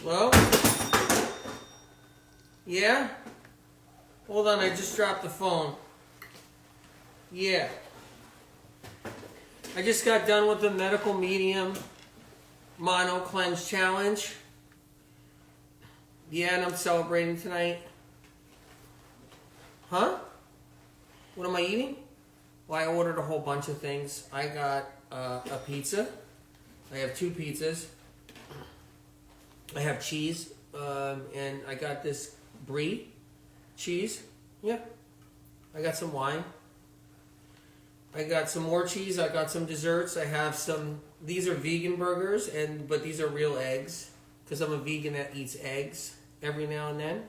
Well, yeah? Hold on, I just dropped the phone. Yeah. I just got done with the Medical Medium Mono Cleanse Challenge. Yeah, and I'm celebrating tonight. Huh? What am I eating? Well, I ordered a whole bunch of things. I got a pizza. I have 2 pizzas. I have cheese, and I got this brie cheese. Yeah. I got some wine. I got some more cheese. I got some desserts. I have some. These are vegan burgers, but these are real eggs because I'm a vegan that eats eggs every now and then.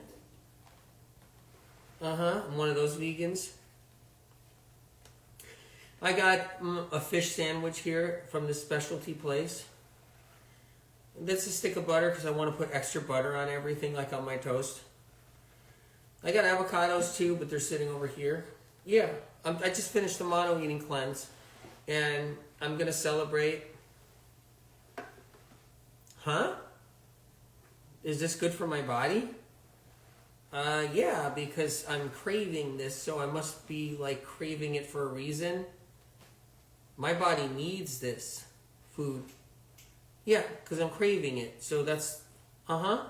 I'm one of those vegans. I got a fish sandwich here from this specialty place. That's a stick of butter because I want to put extra butter on everything, like on my toast. I got avocados too, but they're sitting over here. Yeah, I just finished the mono eating cleanse, and I'm going to celebrate. Huh? Is this good for my body? Yeah, because I'm craving this, so I must be like craving it for a reason. My body needs this food. Yeah, because I'm craving it. So that's, I'm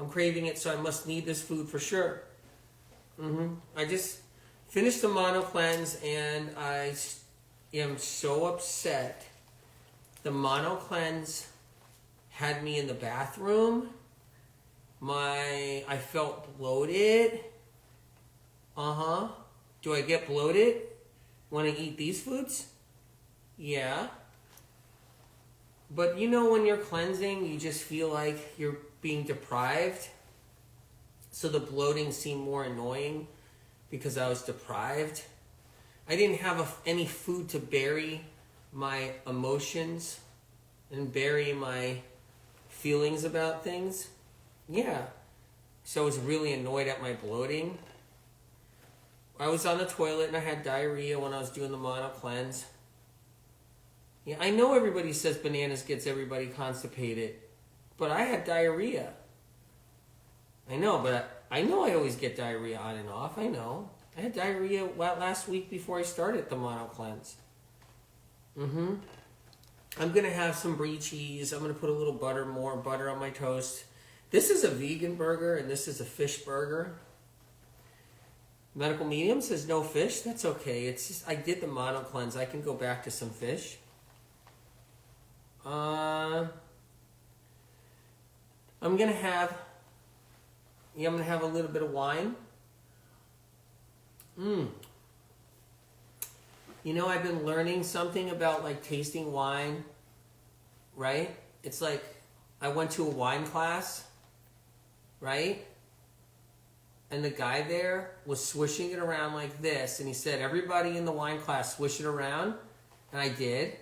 craving it, so I must need this food for sure. I just finished the mono cleanse, and I am so upset. The mono cleanse had me in the bathroom. I felt bloated. Do I get bloated when I eat these foods? Yeah. But you know when you're cleansing, you just feel like you're being deprived. So the bloating seemed more annoying because I was deprived. I didn't have any food to bury my emotions and bury my feelings about things. Yeah. So I was really annoyed at my bloating. I was on the toilet and I had diarrhea when I was doing the mono cleanse. Yeah, I know everybody says bananas gets everybody constipated, but I had diarrhea. I know, but I know I always get diarrhea on and off. I know. I had diarrhea last week before I started the mono cleanse. I'm going to have some brie cheese. I'm going to put a little more butter on my toast. This is a vegan burger, and this is a fish burger. Medical Medium says no fish. That's okay. It's just I did the mono cleanse. I can go back to some fish. I'm gonna have a little bit of wine. You know, I've been learning something about like tasting wine, right? It's like I went to a wine class, right? And the guy there was swishing it around like this, and he said, everybody in the wine class swish it around, and I did.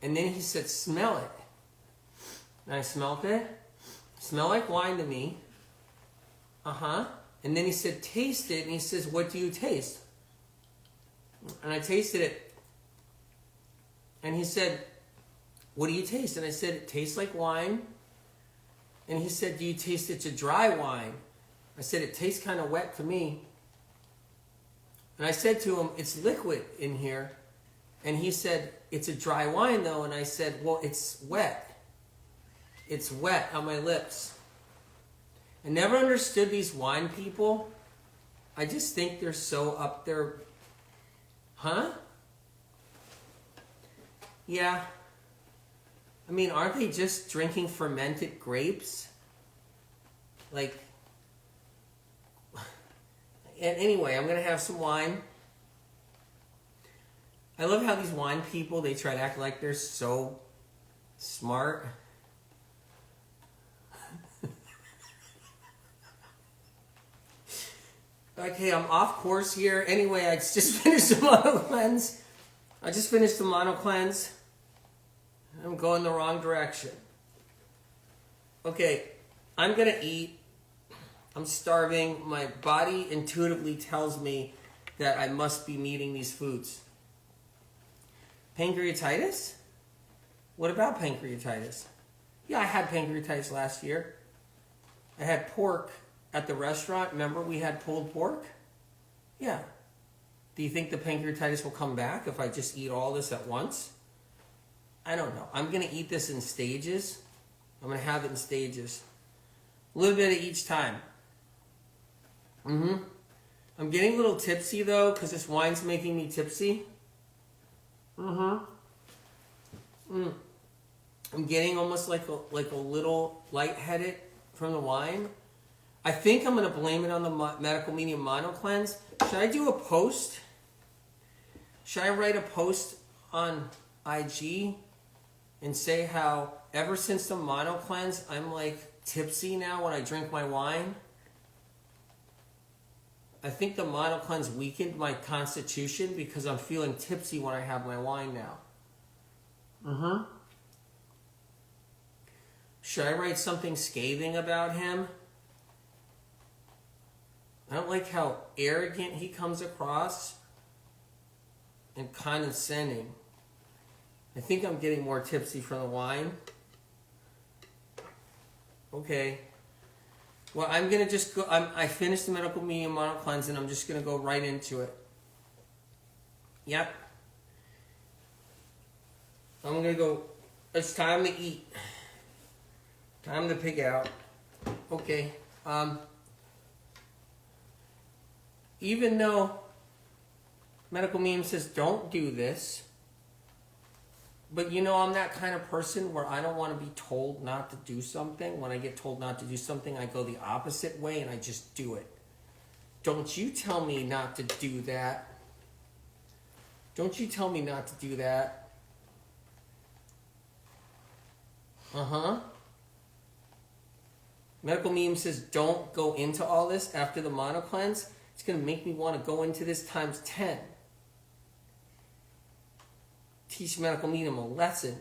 And then he said, smell it. And I smelled it. Smell like wine to me. And then he said, taste it. And he says, what do you taste? And I tasted it. And he said, what do you taste? And I said, it tastes like wine. And he said, do you taste it's a dry wine? I said, it tastes kind of wet to me. And I said to him, it's liquid in here. And he said, it's a dry wine though. And I said, well, it's wet. It's wet on my lips. I never understood these wine people. I just think they're so up there. Huh? Yeah. I mean, aren't they just drinking fermented grapes? Like, and anyway, I'm going to have some wine. I love how these wine people, they try to act like they're so smart. Okay, I'm off course here. Anyway, I just finished the mono cleanse. I'm going the wrong direction. Okay, I'm going to eat. I'm starving. My body intuitively tells me that I must be eating these foods. Pancreatitis? What about pancreatitis? Yeah, I had pancreatitis last year. I had pork at the restaurant. Remember we had pulled pork? Yeah. Do you think the pancreatitis will come back if I just eat all this at once? I don't know. I'm going to eat this in stages. I'm going to have it in stages. A little bit of each time. I'm getting a little tipsy though, because this wine's making me tipsy. I'm getting almost like a little lightheaded from the wine. I think I'm going to blame it on the Medical Medium Mono Cleanse. Should I do a post? Should I write a post on IG and say how ever since the Mono Cleanse, I'm like tipsy now when I drink my wine? I think the Mono Cleanse weakened my constitution because I'm feeling tipsy when I have my wine now. Should I write something scathing about him? I don't like how arrogant he comes across and condescending. I think I'm getting more tipsy from the wine. Okay. Well, I'm going to just go. I finished the Medical Medium Mono Cleanse and I'm just going to go right into it. Yep. I'm going to go. It's time to eat. Time to pig out. Okay. Even though Medical Medium says don't do this, but you know I'm that kind of person where I don't want to be told not to do something. When I get told not to do something, I go the opposite way and I just do it. Don't you tell me not to do that. Don't you tell me not to do that. Medical Medium says don't go into all this after the Mono Cleanse. It's going to make me want to go into this times 10. Teach Medical Medium a lesson.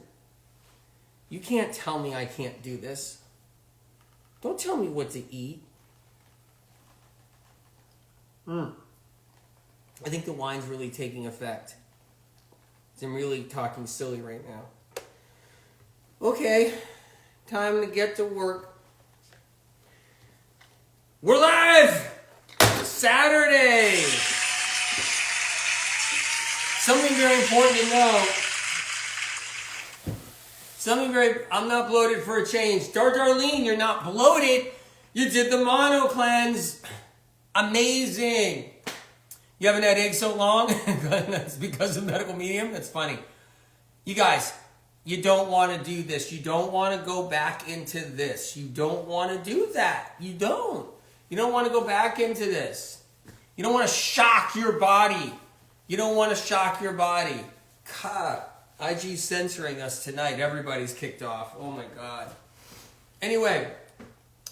You can't tell me I can't do this. Don't tell me what to eat. I think the wine's really taking effect. I'm really talking silly right now. Okay, time to get to work. We're live! Saturday! Something very important to know. I'm not bloated for a change. Darlene, you're not bloated. You did the Mono Cleanse. Amazing. You haven't had eggs so long? That's because of Medical Medium? That's funny. You guys, you don't want to do this. You don't want to go back into this. You don't want to do that. You don't. You don't want to go back into this. You don't want to shock your body. You don't want to shock your body. God, IG's censoring us tonight. Everybody's kicked off. Oh my God. Anyway,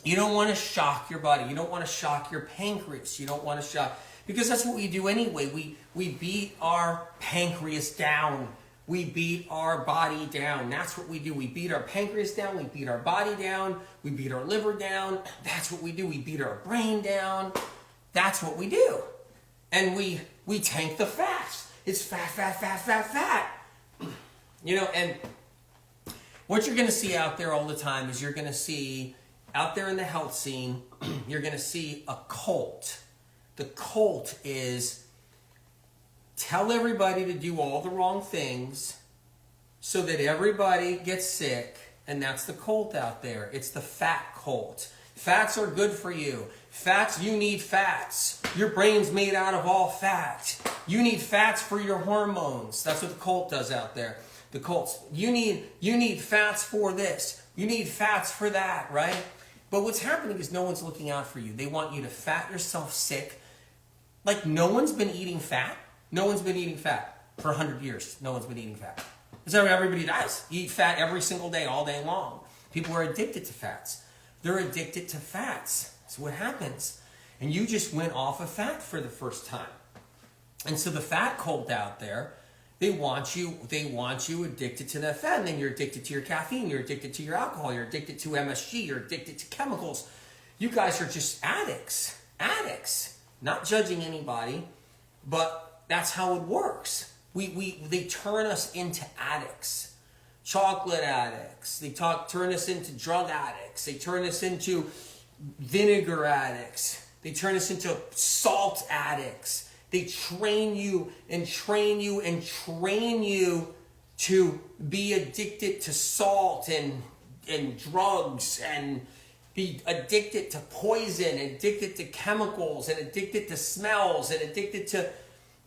you don't want to shock your body. You don't want to shock your pancreas. You don't want to shock, because that's what we do anyway. We beat our pancreas down. We beat our body down. That's what we do. We beat our pancreas down. We beat our body down. We beat our liver down. That's what we do. We beat our brain down. That's what we do. And we tank the fats. It's fat. You know, and what you're going to see out there all the time is you're going to see, out there in the health scene, you're going to see a cult. The cult is tell everybody to do all the wrong things so that everybody gets sick, and that's the cult out there. It's the fat cult. Fats are good for you. Fats, you need fats. Your brain's made out of all fat. You need fats for your hormones. That's what the cult does out there. The cults. You need fats for this. You need fats for that, right? But what's happening is no one's looking out for you. They want you to fat yourself sick. Like no one's been eating fat. No one's been eating fat for 100 years. No one's been eating fat. That's how everybody does. You eat fat every single day, all day long. People are addicted to fats. They're addicted to fats. That's what happens. And you just went off of fat for the first time. And so the fat cult out there, they want you addicted to that fat. And then you're addicted to your caffeine. You're addicted to your alcohol. You're addicted to MSG. You're addicted to chemicals. You guys are just addicts. Addicts. Not judging anybody, but that's how it works. They turn us into addicts. Chocolate addicts. They turn us into drug addicts. They turn us into vinegar addicts. They turn us into salt addicts. They train you and train you and train you to be addicted to salt and drugs and be addicted to poison, addicted to chemicals, and addicted to smells, and addicted to...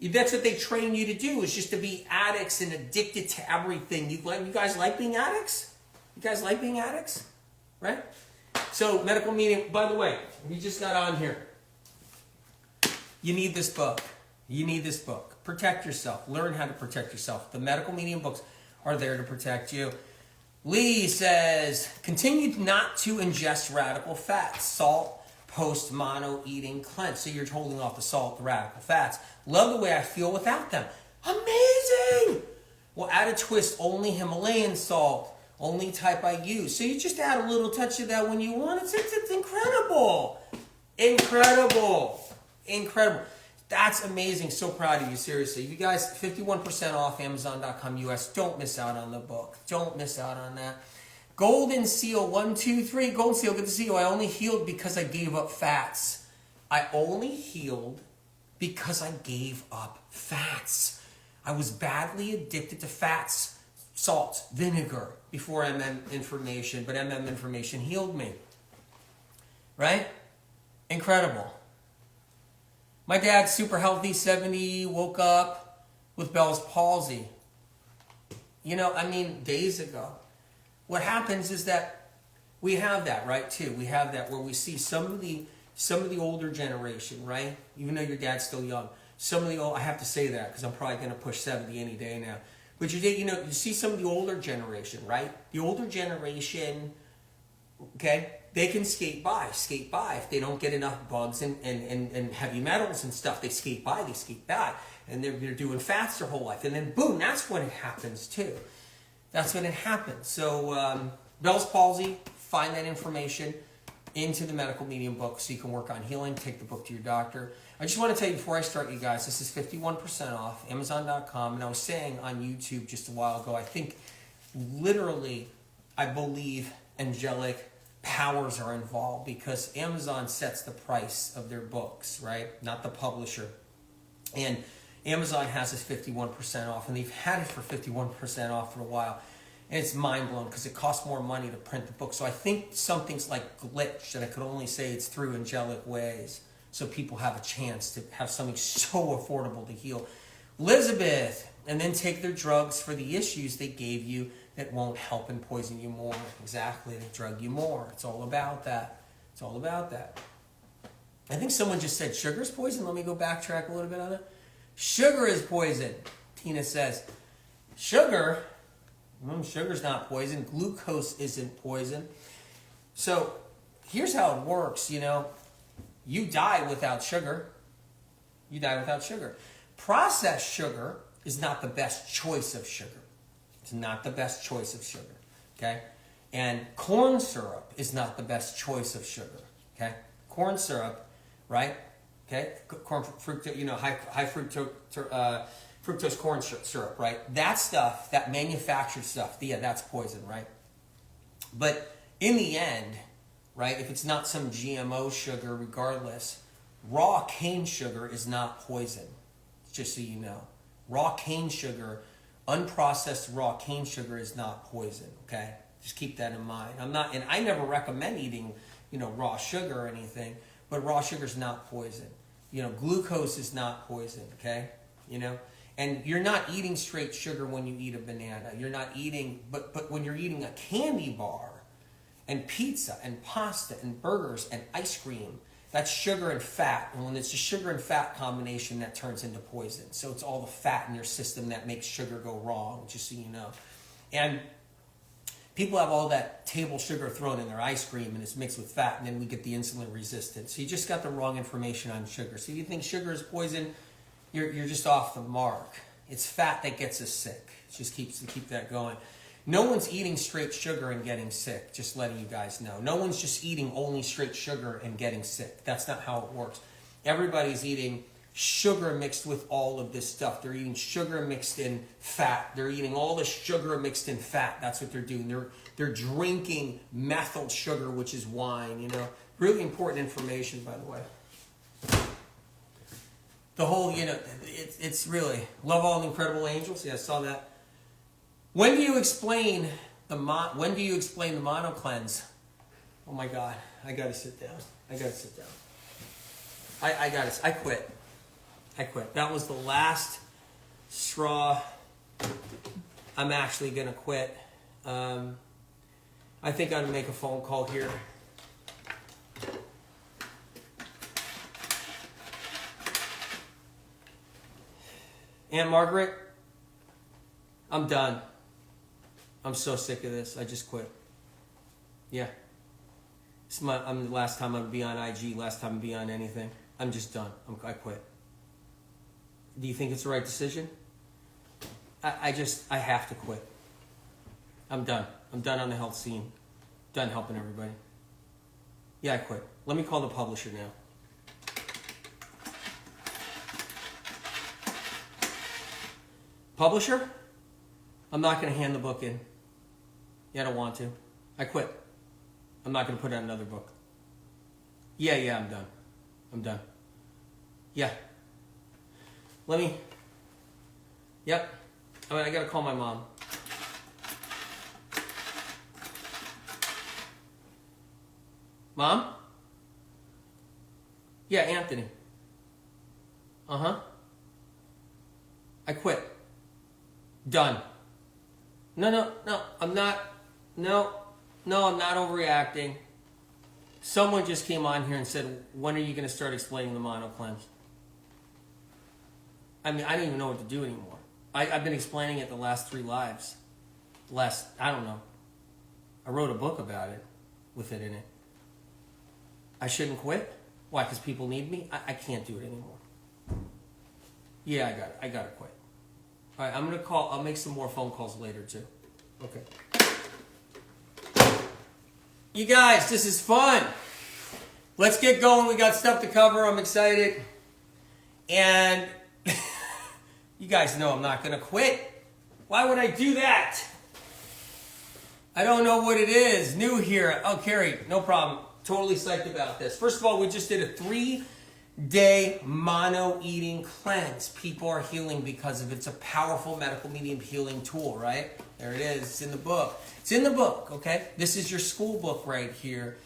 That's what they train you to do, is just to be addicts and addicted to everything. You guys like being addicts? You guys like being addicts? Right? So, Medical Medium, by the way, we just got on here. You need this book. You need this book. Protect yourself. Learn how to protect yourself. The Medical Medium books are there to protect you. Lee says, continue not to ingest radical fats. Salt, post mono eating cleanse. So you're holding off the salt, the radical fats. Love the way I feel without them. Amazing! Well, add a twist, only Himalayan salt, only type I use. So you just add a little touch of that when you want. It's incredible. Incredible. Incredible. That's amazing. So proud of you, seriously. You guys, 51% off Amazon.com US. Don't miss out on the book. Don't miss out on that. Golden Seal, 1, 2, 3. Golden Seal, good to see you. I only healed because I gave up fats. I only healed because I gave up fats. I was badly addicted to fats, salt, vinegar before MM information, but MM information healed me. Right? Incredible. My dad's super healthy, 70, woke up with Bell's palsy. You know, I mean, days ago. What happens is that we have that, right, too. We have that where we see some of the older generation, right? Even though your dad's still young. Some of the old, I have to say that because I'm probably going to push 70 any day now. But you see some of the older generation, right? The older generation, okay, they can skate by. If they don't get enough bugs and heavy metals and stuff, they skate by. And they're doing fats their whole life. And then boom, that's when it happens too. That's when it happens. So Bell's palsy, find that information into the Medical Medium book so you can work on healing. Take the book to your doctor. I just want to tell you before I start, you guys, this is 51% off, Amazon.com. And I was saying on YouTube just a while ago, I think literally, I believe angelic powers are involved because Amazon sets the price of their books, right? Not the publisher. And Amazon has this 51% off, and they've had it for 51% off for a while. And it's mind-blowing because it costs more money to print the book. So I think something's like glitched, and I could only say it's through angelic ways. So people have a chance to have something so affordable to heal. Elizabeth, and then take their drugs for the issues they gave you that won't help and poison you more. Exactly, they drug you more. It's all about that. It's all about that. I think someone just said sugar's poison. Let me go backtrack a little bit on it. Sugar is poison, Tina says. Sugar? Sugar's not poison. Glucose isn't poison. So here's how it works, you know. You die without sugar. You die without sugar. Processed sugar is not the best choice of sugar. It's not the best choice of sugar, okay? And corn syrup is not the best choice of sugar, okay? Corn syrup, right? Okay, corn fructose, you know, high fructose corn syrup, right? That stuff, that manufactured stuff, yeah, that's poison, right? But in the end, right, if it's not some GMO sugar, regardless, raw cane sugar is not poison, just so you know. Raw cane sugar, unprocessed raw cane sugar is not poison, okay? Just keep that in mind. And I never recommend eating, you know, raw sugar or anything, but raw sugar is not poison. You know, glucose is not poison, okay? You know, and you're not eating straight sugar when you eat a banana. You're not eating, but when you're eating a candy bar and pizza and pasta and burgers and ice cream, that's sugar and fat. And when it's a sugar and fat combination, that turns into poison. So it's all the fat in your system that makes sugar go wrong, just so you know. And people have all that table sugar thrown in their ice cream and it's mixed with fat, and then we get the insulin resistance. So you just got the wrong information on sugar. So if you think sugar is poison, you're just off the mark. It's fat that gets us sick. It just keep that going. No one's eating straight sugar and getting sick, just letting you guys know. No one's just eating only straight sugar and getting sick. That's not how it works. Everybody's eating sugar mixed with all of this stuff. They're eating sugar mixed in fat. They're eating all the sugar mixed in fat. That's what they're doing. They're drinking methyl sugar, which is wine, you know. Really important information, by the way. The whole, it's really love all the incredible angels. Yeah, I saw that. When do you explain the mono cleanse? Oh my God, I gotta sit down. I quit. That was the last straw. I'm actually gonna quit. I think I'm gonna make a phone call here. Aunt Margaret, I'm done. I'm so sick of this. I just quit. Yeah. I'm the last time I'm gonna be on IG, last time I'm gonna be on anything. I'm just done. I quit. Do you think it's the right decision? I have to quit. I'm done. I'm done on the health scene. Done helping everybody. Yeah, I quit. Let me call the publisher now. Publisher? I'm not going to hand the book in. Yeah, I don't want to. I quit. I'm not going to put out another book. Yeah, I'm done. Yeah. Yep. I got to call my mom. Mom? Yeah, Anthony. Uh-huh. I quit. Done. No, I'm not. No, I'm not overreacting. Someone just came on here and said, when are you going to start explaining the mono cleanse? I mean, I don't even know what to do anymore. I've been explaining it the last 3 lives. I don't know. I wrote a book about it with it in it. I shouldn't quit? Why, because people need me? I can't do it anymore. Yeah, I got to quit. All right, I'm going to call. I'll make some more phone calls later, too. Okay. You guys, this is fun. Let's get going. We got stuff to cover. I'm excited. And you guys know I'm not going to quit. Why would I do that? I don't know what it is. New here. Oh, Carrie, no problem. Totally psyched about this. First of all, we just did a 3-day mono eating cleanse. People are healing because of it. It's a powerful medical medium healing tool, right? There it is. It's in the book. It's in the book, okay? This is your school book right here.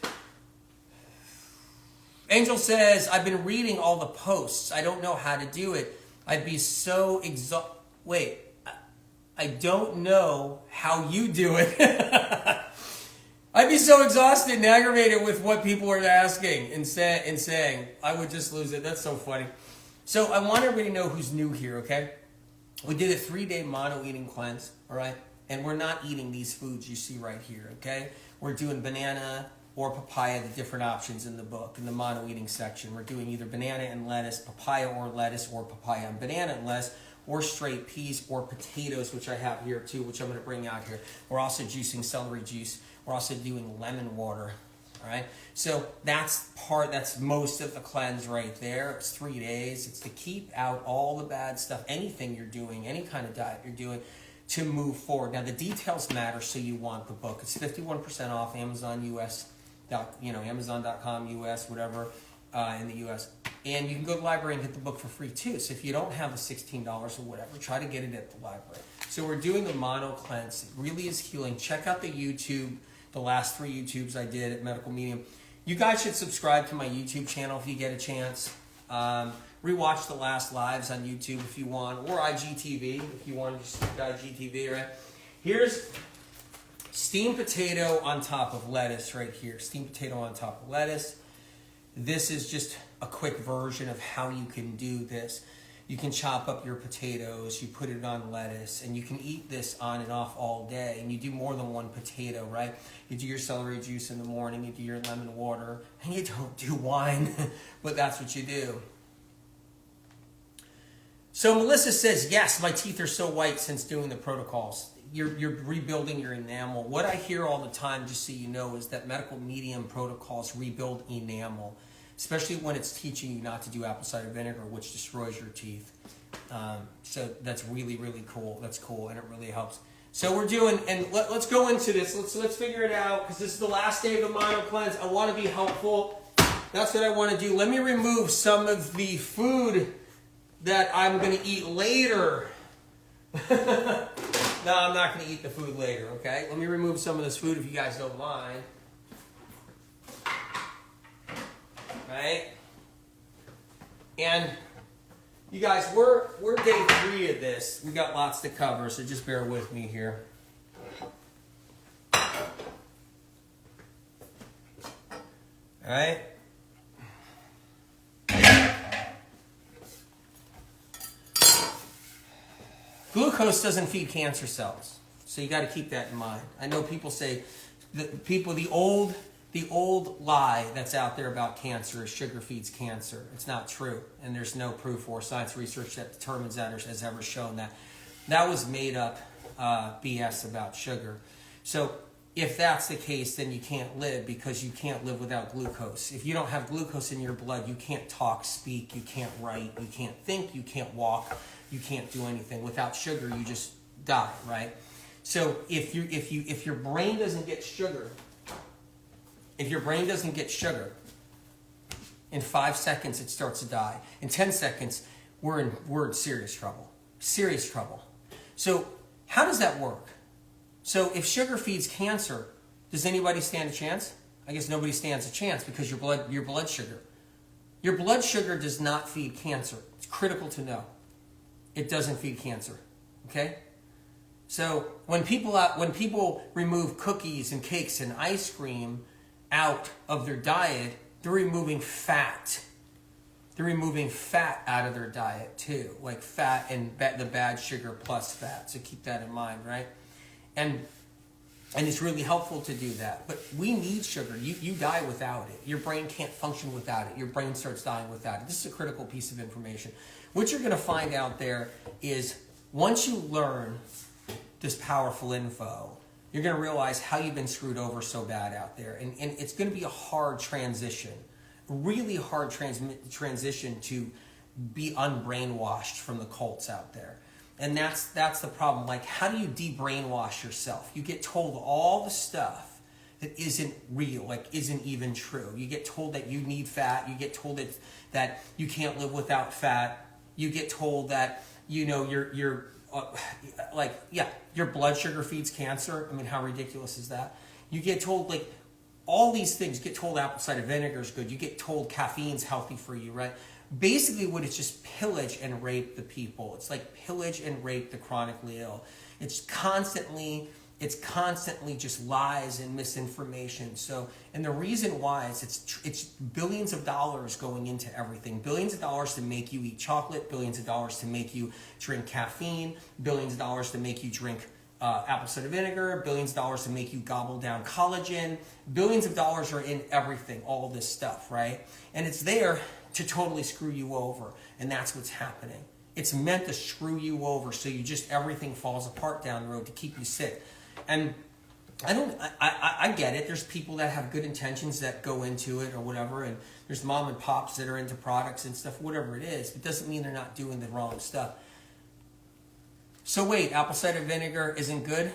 Angel says, I've been reading all the posts. I don't know how to do it. I'd be so exhausted. Wait, I don't know how you do it. I'd be so exhausted and aggravated with what people are asking and saying. I would just lose it. That's so funny. So I want everybody to know who's new here, okay? We did a 3-day mono eating cleanse, all right? And we're not eating these foods you see right here, okay? We're doing banana or papaya, the different options in the book, in the mono eating section. We're doing either banana and lettuce, papaya or papaya and banana and lettuce, or straight peas or potatoes, which I have here too, which I'm going to bring out here. We're also juicing celery juice. We're also doing lemon water, all right? So that's most of the cleanse right there. It's 3 days. It's to keep out all the bad stuff, anything you're doing, any kind of diet you're doing, to move forward. Now, the details matter, so you want the book. It's 51% off Amazon US, Amazon.com US, whatever, in the US. And you can go to the library and get the book for free too. So if you don't have the $16 or whatever, try to get it at the library. So we're doing the mono cleanse. It really is healing. Check out the YouTube, the last 3 YouTubes I did at Medical Medium. You guys should subscribe to my YouTube channel if you get a chance. Rewatch the last lives on YouTube if you want, or IGTV if you want to just IGTV, right? Here's steamed potato on top of lettuce right here. Steamed potato on top of lettuce. This is just a quick version of how you can do this. You can chop up your potatoes, you put it on lettuce, and you can eat this on and off all day. And you do more than one potato, right? You do your celery juice in the morning, you do your lemon water, and you don't do wine, but that's what you do. So Melissa says, yes, my teeth are so white since doing the protocols. You're rebuilding your enamel. What I hear all the time, just so you know, is that medical medium protocols rebuild enamel, especially when it's teaching you not to do apple cider vinegar, which destroys your teeth. So that's really, really cool. That's cool, and it really helps. So we're doing, and let's go into this. Let's figure it out, because this is the last day of the mono cleanse. I want to be helpful. That's what I want to do. Let me remove some of the food that I'm going to eat later. No, I'm not going to eat the food later, okay? Let me remove some of this food if you guys don't mind. Right? And you guys, we're day 3 of this. We got lots to cover, so just bear with me here. All right? Glucose doesn't feed cancer cells, so you got to keep that in mind. I know people say, the old lie that's out there about cancer is sugar feeds cancer. It's not true, and there's no proof or science research that determines that or has ever shown that. That was made up BS about sugar. So if that's the case, then you can't live, because you can't live without glucose. If you don't have glucose in your blood, you can't talk, speak, you can't write, you can't think, you can't walk, you can't do anything. Without sugar, you just die, right? So if your brain doesn't get sugar, in 5 seconds it starts to die. In 10 seconds, we're in serious trouble. Serious trouble. So how does that work? So if sugar feeds cancer, does anybody stand a chance? I guess nobody stands a chance, because your blood sugar does not feed cancer. It's critical to know. It doesn't feed cancer. Okay? So when people remove cookies and cakes and ice cream out of their diet, they're removing fat. They're removing fat out of their diet too, like fat and the bad sugar plus fat. So keep that in mind, right? And it's really helpful to do that. But we need sugar. You die without it. Your brain can't function without it. Your brain starts dying without it. This is a critical piece of information. What you're going to find out there is, once you learn this powerful info, you're going to realize how you've been screwed over so bad out there. And it's going to be a hard transition, really hard transition to be unbrainwashed from the cults out there. And that's the problem. Like, how do you de-brainwash yourself? You get told all the stuff that isn't real, like isn't even true. You get told that you need fat. You get told that you can't live without fat. You get told that, your blood sugar feeds cancer. I mean, how ridiculous is that? You get told, like, all these things. You get told apple cider vinegar is good. You get told caffeine's healthy for you, right? Basically, what it's just pillage and rape the people. It's like pillage and rape the chronically ill. It's constantly just lies and misinformation. So, and the reason why is it's billions of dollars going into everything. Billions of dollars to make you eat chocolate. Billions of dollars to make you drink caffeine. Billions of dollars to make you drink apple cider vinegar. Billions of dollars to make you gobble down collagen. Billions of dollars are in everything. All this stuff, right? And it's there to totally screw you over, and that's what's happening. It's meant to screw you over, so everything falls apart down the road to keep you sick. And I get it. There's people that have good intentions that go into it or whatever, and there's mom and pops that are into products and stuff, whatever it is. It doesn't mean they're not doing the wrong stuff. So wait, apple cider vinegar isn't good?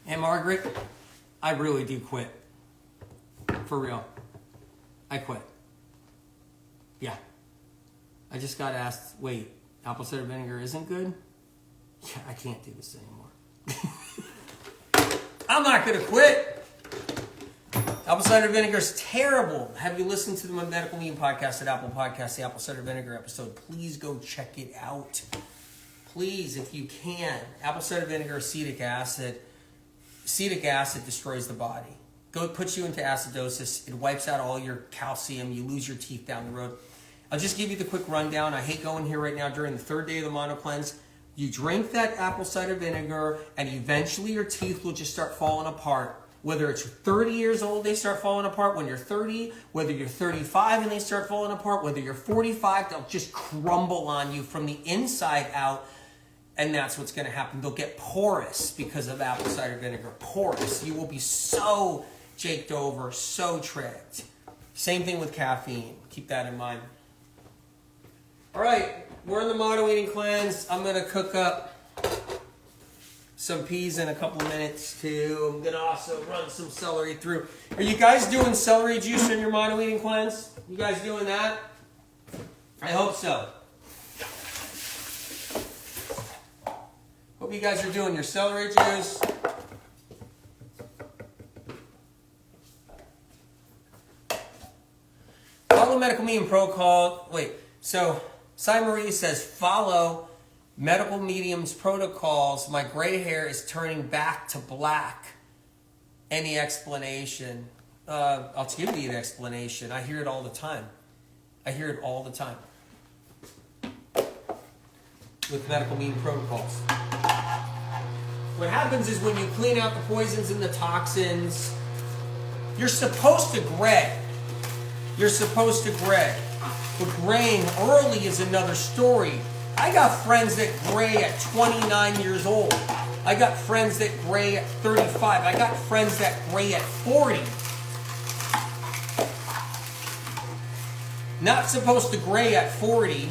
And Margaret, I really do quit. For real. I quit. Yeah. I just got asked, wait, apple cider vinegar isn't good? Yeah, I can't do this anymore. I'm not going to quit. Apple cider vinegar is terrible. Have you listened to the Medical Medium podcast at Apple Podcasts, the apple cider vinegar episode? Please go check it out. Please, if you can. Apple cider vinegar, acetic acid. Acetic acid destroys the body. Puts you into acidosis. It wipes out all your calcium. You lose your teeth down the road. I'll just give you the quick rundown. I hate going here right now during the 3rd day of the mono cleanse. You drink that apple cider vinegar, and eventually your teeth will just start falling apart. Whether it's 30 years old, they start falling apart when you're 30. Whether you're 35 and they start falling apart. Whether you're 45, they'll just crumble on you from the inside out. And that's what's going to happen. They'll get porous because of apple cider vinegar. Porous. You will be so jaked over, so tricked. Same thing with caffeine. Keep that in mind. All right, we're in the mono eating cleanse. I'm gonna cook up some peas in a couple of minutes too. I'm gonna also run some celery through. Are you guys doing celery juice in your mono eating cleanse? You guys doing that? I hope so. Hope you guys are doing your celery juice. Follow Medical Medium protocol. Wait, so Cy Marie says, follow Medical Medium's protocols. My gray hair is turning back to black. Any explanation? I'll give you an explanation. I hear it all the time. I hear it all the time with Medical Medium protocols. What happens is when you clean out the poisons and the toxins, you're supposed to gray. You're supposed to gray. But graying early is another story. I got friends that gray at 29 years old. I got friends that gray at 35. I got friends that gray at 40. Not supposed to gray at 40.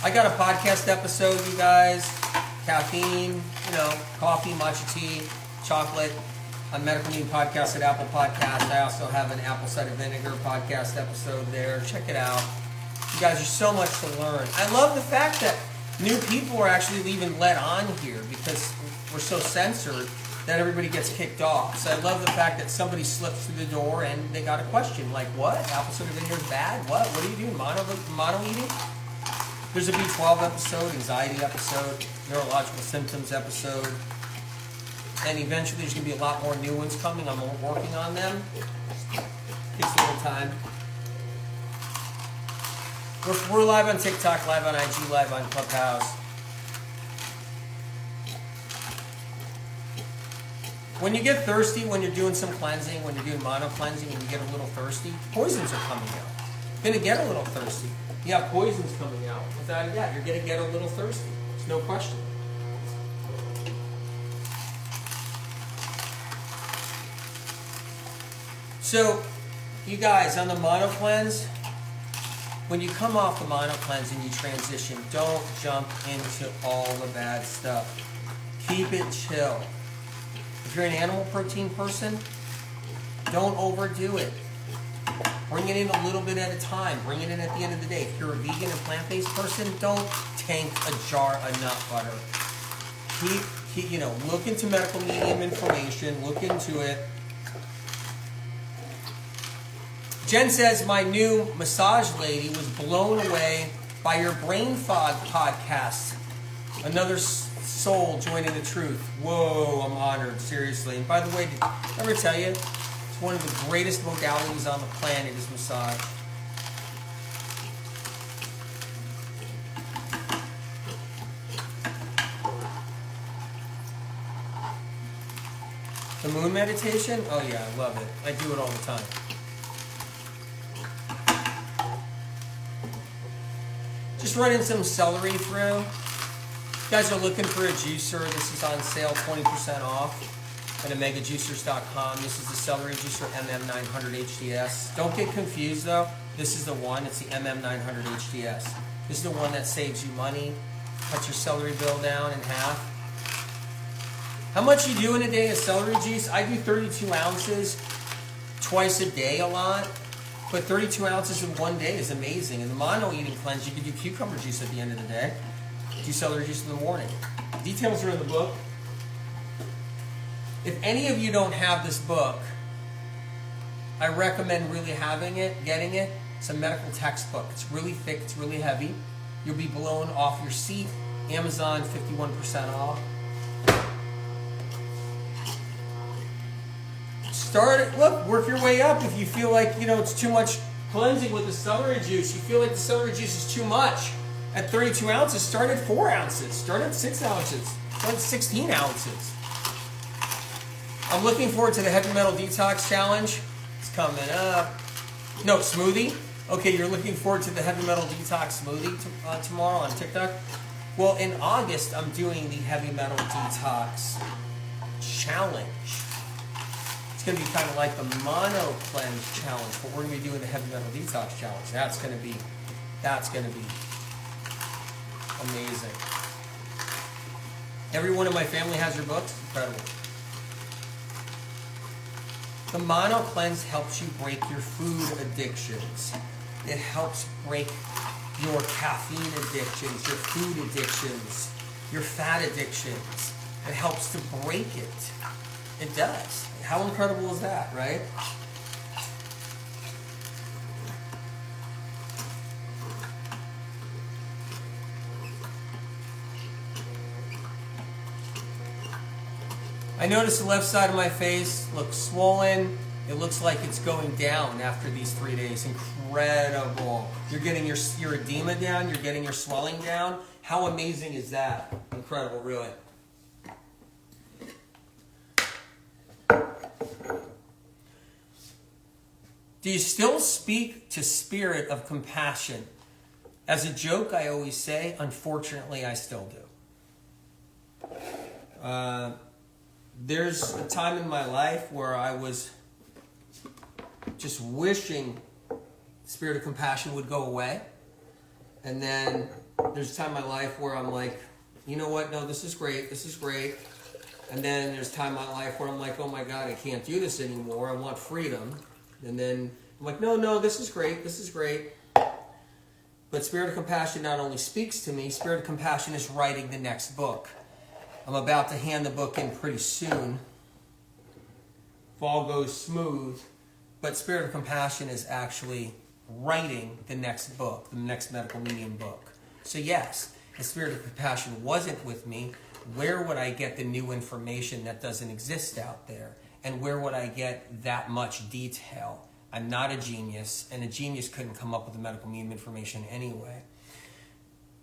I got a podcast episode, you guys. Caffeine, coffee, matcha tea, chocolate. On Medical Medium Podcast at Apple Podcast. I also have an apple cider vinegar podcast episode there. Check it out. You guys are so much to learn. I love the fact that new people are actually even let on here because we're so censored that everybody gets kicked off. So I love the fact that somebody slips through the door and they got a question like, what? Apple cider vinegar is bad? What? What are you doing? Mono eating? There's a B12 episode, anxiety episode, neurological symptoms episode. And eventually there's going to be a lot more new ones coming. I'm working on them. Takes a little time. We're live on TikTok, live on IG, live on Clubhouse. When you get thirsty, when you're doing some cleansing, when you're doing mono cleansing, when you get a little thirsty, poisons are coming out. You're going to get a little thirsty. You have poisons coming out. Without a doubt, you're going to get a little thirsty. There's no question. So, you guys, on the mono cleanse, when you come off the mono cleanse and you transition, don't jump into all the bad stuff. Keep it chill. If you're an animal protein person, don't overdo it. Bring it in a little bit at a time. Bring it in at the end of the day. If you're a vegan and plant-based person, don't tank a jar of nut butter. Look into Medical Medium information. Look into it. Jen says, my new massage lady was blown away by your brain fog podcast. Another soul joining the truth. Whoa, I'm honored, seriously. And by the way, did I ever tell you, it's one of the greatest modalities on the planet is massage. The moon meditation? Oh yeah, I love it. I do it all the time. Just running some celery through. If you guys are looking for a juicer, this is on sale 20% off at omegajuicers.com. This is the celery juicer MM900 HDS. Don't get confused though. This is the one. It's the MM900 HDS. This is the one that saves you money, cuts your celery bill down in half. How much you do in a day of celery juice? I do 32 ounces twice a day a lot. But 32 ounces in one day is amazing. In the mono eating cleanse, you could do cucumber juice at the end of the day. Do celery juice in the morning. Details are in the book. If any of you don't have this book, I recommend really getting it. It's a medical textbook. It's really thick, it's really heavy. You'll be blown off your seat. Amazon, 51% off. Work your way up. If you feel like, it's too much cleansing with the celery juice, you feel like the celery juice is too much. At 32 ounces, start at 4 ounces. Start at 6 ounces. Start at 16 ounces. I'm looking forward to the Heavy Metal Detox Challenge. It's coming up. No, smoothie. Okay, you're looking forward to the Heavy Metal Detox smoothie tomorrow on TikTok? Well, in August, I'm doing the Heavy Metal Detox Challenge. It's going to be kind of like the mono cleanse challenge, but we're going to be doing the heavy metal detox challenge. That's going to be amazing. Everyone in my family has your books. Incredible. The mono cleanse helps you break your food addictions. It helps break your caffeine addictions, your food addictions, your fat addictions. It helps to break it. It does. How incredible is that, right? I notice the left side of my face looks swollen. It looks like it's going down after these 3 days. Incredible. You're getting your edema down. You're getting your swelling down. How amazing is that? Incredible, really. Do you still speak to spirit of compassion? As a joke, I always say, unfortunately, I still do. There's a time in my life where I was just wishing spirit of compassion would go away. And then there's a time in my life where I'm like, you know what? No, this is great. This is great. And then there's a time in my life where I'm like, oh my God, I can't do this anymore. I want freedom. And then I'm like, no, this is great. This is great. But spirit of compassion not only speaks to me, spirit of compassion is writing the next book. I'm about to hand the book in pretty soon. If all goes smooth. But spirit of compassion is actually writing the next book, the next medical medium book. So yes, if spirit of compassion wasn't with me, where would I get the new information that doesn't exist out there? And where would I get that much detail? I'm not a genius, and a genius couldn't come up with the medical medium information anyway.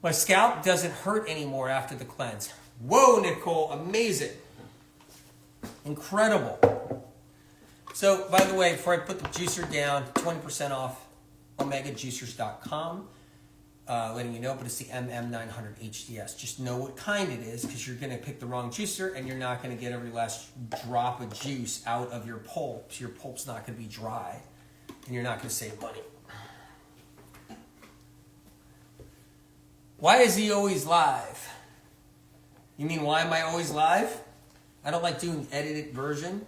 My scalp doesn't hurt anymore after the cleanse. Whoa, Nicole, amazing. Incredible. So, by the way, before I put the juicer down, 20% off omegajuicers.com. Letting you know, but it's the MM900 HDS. Just know what kind it is, because you're going to pick the wrong juicer and you're not going to get every last drop of juice out of your pulp. So your pulp's not going to be dry and you're not going to save money. Why is he always live? You mean, why am I always live? I don't like doing edited versions.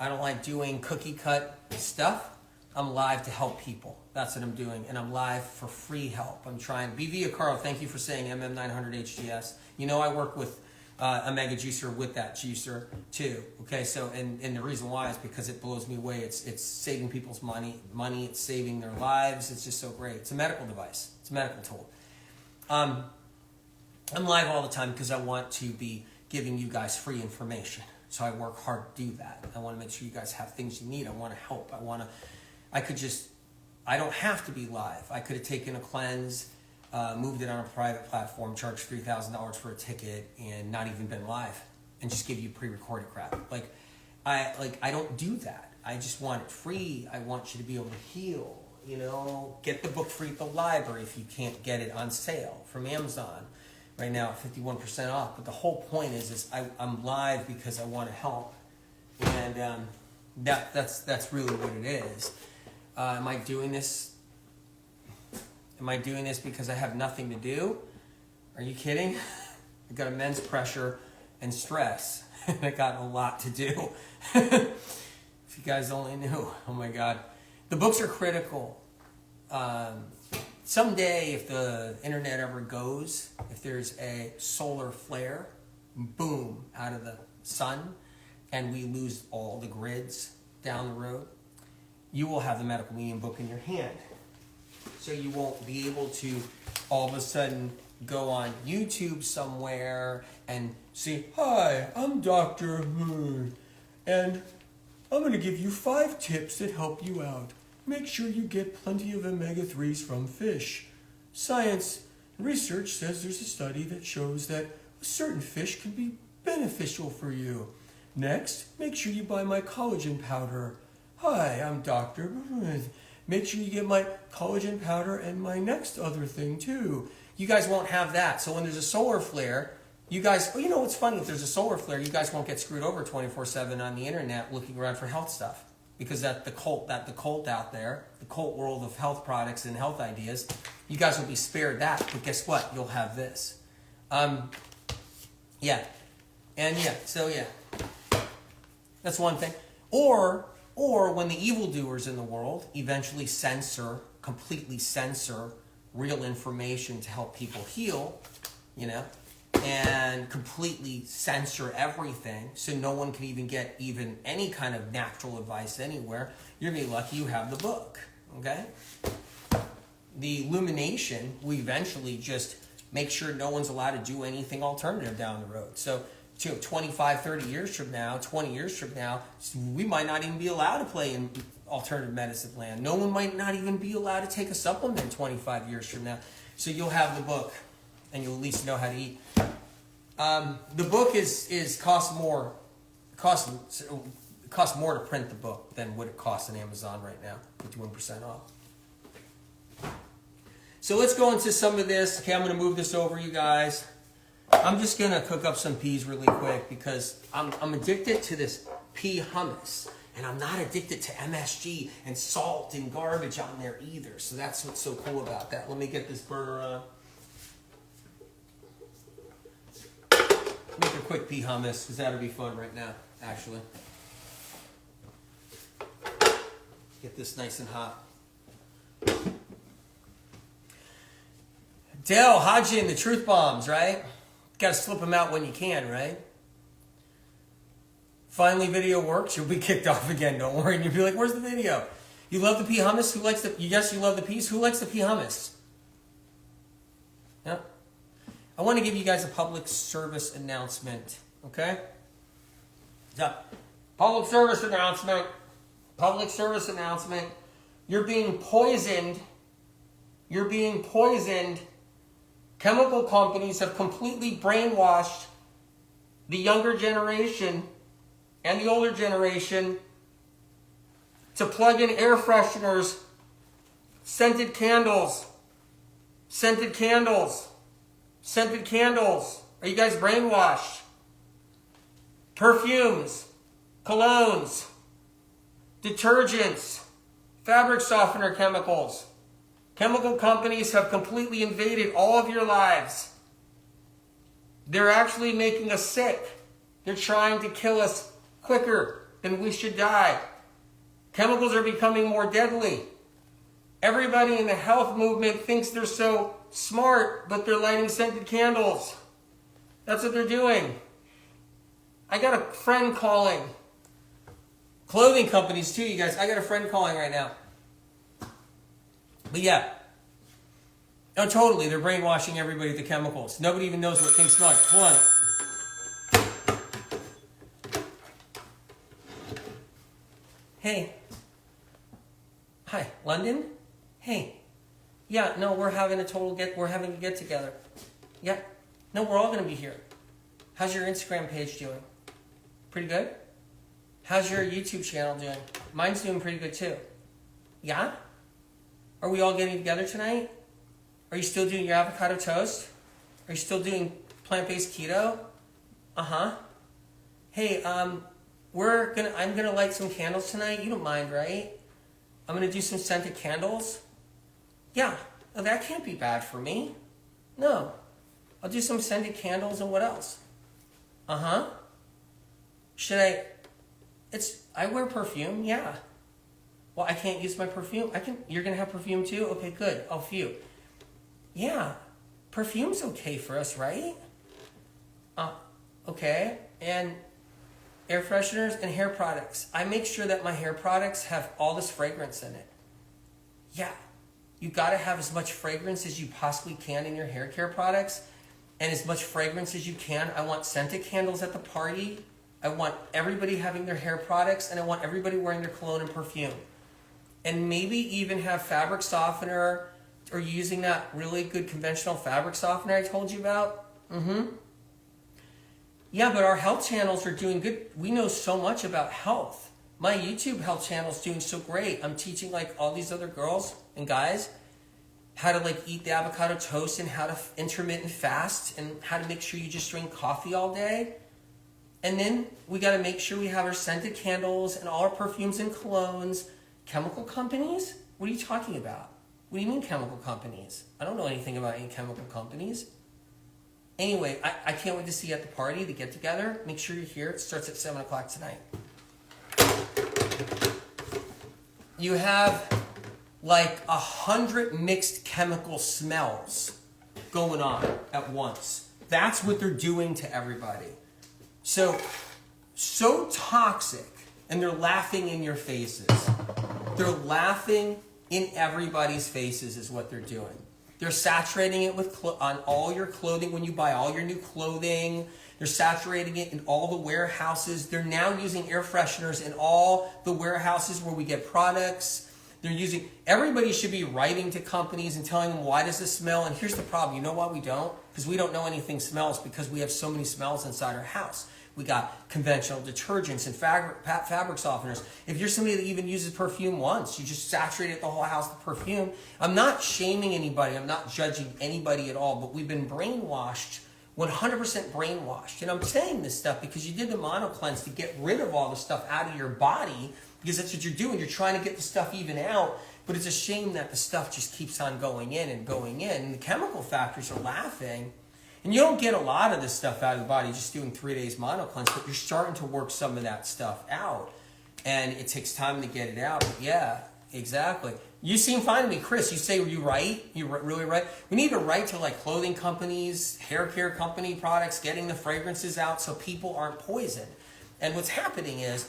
I don't like doing cookie cut stuff. I'm live to help people. That's what I'm doing. And I'm live for free help. I'm trying. BV Carl, thank you for saying MM900 HGS. You know I work with a mega juicer with that juicer too. Okay, so and the reason why is because it blows me away. It's saving people's money. It's saving their lives. It's just so great. It's a medical device. It's a medical tool. I'm live all the time because I want to be giving you guys free information. So I work hard to do that. I want to make sure you guys have things you need. I want to help. I don't have to be live. I could have taken a cleanse, moved it on a private platform, charged $3,000 for a ticket, and not even been live, and just give you pre-recorded crap. I don't do that. I just want it free. I want you to be able to heal. You know, get the book free at the library if you can't get it on sale from Amazon. Right now, 51% off. But the whole point is I'm live because I want to help, and that's really what it is. Am I doing this because I have nothing to do? Are you kidding? I got immense pressure and stress, and I got a lot to do. If you guys only knew. Oh my God. The books are critical. Someday, if the internet ever goes, if there's a solar flare, boom, out of the sun, and we lose all the grids down the road, you will have the medical medium book in your hand. So you won't be able to all of a sudden go on YouTube somewhere and say, hi, I'm Dr. and I'm going to give you 5 tips that help you out. Make sure you get plenty of omega-3s from fish. Science research says there's a study that shows that a certain fish can be beneficial for you. Next, make sure you buy my collagen powder. Hi, I'm Dr. Make sure you get my collagen powder and my next other thing too. You guys won't have that. So when there's a solar flare, You guys, oh, you know what's funny? If there's a solar flare, you guys won't get screwed over 24/7 on the internet looking around for health stuff, because the cult out there, the cult world of health products and health ideas, you guys will be spared that. But guess what? You'll have this. Yeah, and yeah, so yeah, that's one thing. Or when the evildoers in the world eventually completely censor real information to help people heal, you know, and completely censor everything so no one can even get even any kind of natural advice anywhere, you're going to be lucky you have the book, okay? The illumination will eventually just make sure no one's allowed to do anything alternative down the road. So 25, 30 years from now, 20 years from now, we might not even be allowed to play in alternative medicine land. No one might not even be allowed to take a supplement 25 years from now. So you'll have the book, and you'll at least know how to eat. The book costs more to print the book than what it costs on Amazon right now, 51% off. So let's go into some of this. Okay, I'm going to move this over, you guys. I'm just going to cook up some peas really quick because I'm addicted to this pea hummus. And I'm not addicted to MSG and salt and garbage on there either. So that's what's so cool about that. Let me get this burner on. Make a quick pea hummus because that'll be fun right now, actually. Get this nice and hot. Dale, Hajin, the truth bombs, right? Got to slip them out when you can, right? Finally, video works. You'll be kicked off again. Don't worry. And you'll be like, "Where's the video?" You love the pea hummus. Who likes the? Yes, you love the peas. Who likes the pea hummus? Yeah. I want to give you guys a public service announcement. Okay. So, public service announcement. Public service announcement. You're being poisoned. You're being poisoned. Chemical companies have completely brainwashed the younger generation and the older generation to plug in air fresheners, scented candles. Are you guys brainwashed? Perfumes, colognes, detergents, fabric softener chemicals. Chemical companies have completely invaded all of your lives. They're actually making us sick. They're trying to kill us quicker than we should die. Chemicals are becoming more deadly. Everybody in the health movement thinks they're so smart, but they're lighting scented candles. That's what they're doing. I got a friend calling. Clothing companies too, you guys. I got a friend calling right now. But yeah. No, totally. They're brainwashing everybody with the chemicals. Nobody even knows what things smell like. Hold on. Hey. Hi, London? Hey. Yeah, no, we're having a get together. Yeah. No, we're all going to be here. How's your Instagram page doing? Pretty good? How's your YouTube channel doing? Mine's doing pretty good too. Yeah? Are we all getting together tonight? Are you still doing your avocado toast? Are you still doing plant-based keto? Uh-huh. Hey, I'm gonna light some candles tonight. You don't mind, right? I'm gonna do some scented candles. Yeah, well, that can't be bad for me. No, I'll do some scented candles and what else? Uh-huh. I wear perfume, yeah. Well, I can't use my perfume. You're gonna have perfume too? Okay, good, I'll few. Yeah, perfume's okay for us, right? Okay, and air fresheners and hair products. I make sure that my hair products have all this fragrance in it. Yeah, you gotta have as much fragrance as you possibly can in your hair care products, and as much fragrance as you can. I want scented candles at the party. I want everybody having their hair products, and I want everybody wearing their cologne and perfume. And maybe even have fabric softener, or using that really good conventional fabric softener I told you about. Yeah, but our health channels are doing good. We know so much about health. My YouTube health channel is doing so great. I'm teaching like all these other girls and guys how to like eat the avocado toast and how to intermittent fast and how to make sure you just drink coffee all day. And then we got to make sure we have our scented candles and all our perfumes and colognes. Chemical companies? What are you talking about? What do you mean chemical companies? I don't know anything about any chemical companies. Anyway, I can't wait to see you at the party, the get together. Make sure you're here. It starts at 7 o'clock tonight. You have like 100 mixed chemical smells going on at once. That's what they're doing to everybody. So toxic, and they're laughing in your faces. They're laughing in everybody's faces is what they're doing. They're saturating it with on all your clothing when you buy all your new clothing. They're saturating it in all the warehouses. They're now using air fresheners in all the warehouses where we get products. They're using, everybody should be writing to companies and telling them, why does this smell? And here's the problem. You know why we don't? Because we don't know anything smells, because we have so many smells inside our house. We got conventional detergents and fabric softeners. If you're somebody that even uses perfume once, you just saturate the whole house with perfume. I'm not shaming anybody. I'm not judging anybody at all, but we've been brainwashed, 100% brainwashed. And I'm saying this stuff because you did the mono cleanse to get rid of all the stuff out of your body, because that's what you're doing. You're trying to get the stuff even out, but it's a shame that the stuff just keeps on going in and going in. And the chemical factories are laughing. And you don't get a lot of this stuff out of the body just doing 3 days mono cleanse, but you're starting to work some of that stuff out. And it takes time to get it out. But yeah, exactly. You seem fine to me, Chris. You say you write? You really write? We need to write to like clothing companies, hair care company products, getting the fragrances out so people aren't poisoned. And what's happening is,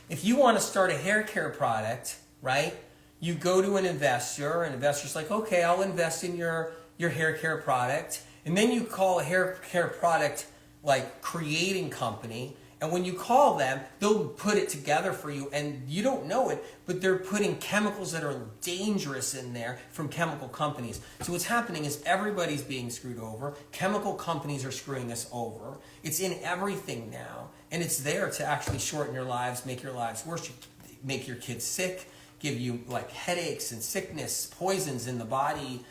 if you want to start a hair care product, right, you go to an investor's like, okay, I'll invest in your hair care product. And then you call a hair care product like creating company. And when you call them, they'll put it together for you. And you don't know it, but they're putting chemicals that are dangerous in there from chemical companies. So what's happening is everybody's being screwed over. Chemical companies are screwing us over. It's in everything now. And it's there to actually shorten your lives, make your lives worse, make your kids sick, give you like headaches and sickness, poisons in the body.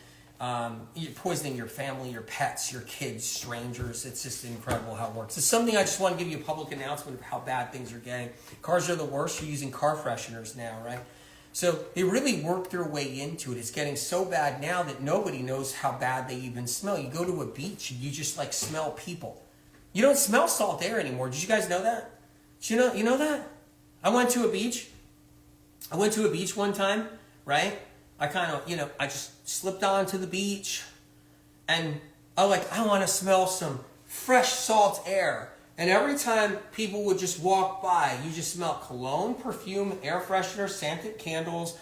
You're poisoning your family, your pets, your kids, strangers. It's just incredible how it works. It's something I just want to give you a public announcement of how bad things are getting. Cars are the worst. You're using car fresheners now, right? So they really worked their way into it. It's getting so bad now that nobody knows how bad they even smell. You go to a beach and you just like smell people. You don't smell salt air anymore. Did you guys know that? Did you know that? I went to a beach one time, right? I kind of, I just slipped onto the beach and I want to smell some fresh salt air. And every time people would just walk by, you just smell cologne, perfume, air freshener, scented candles,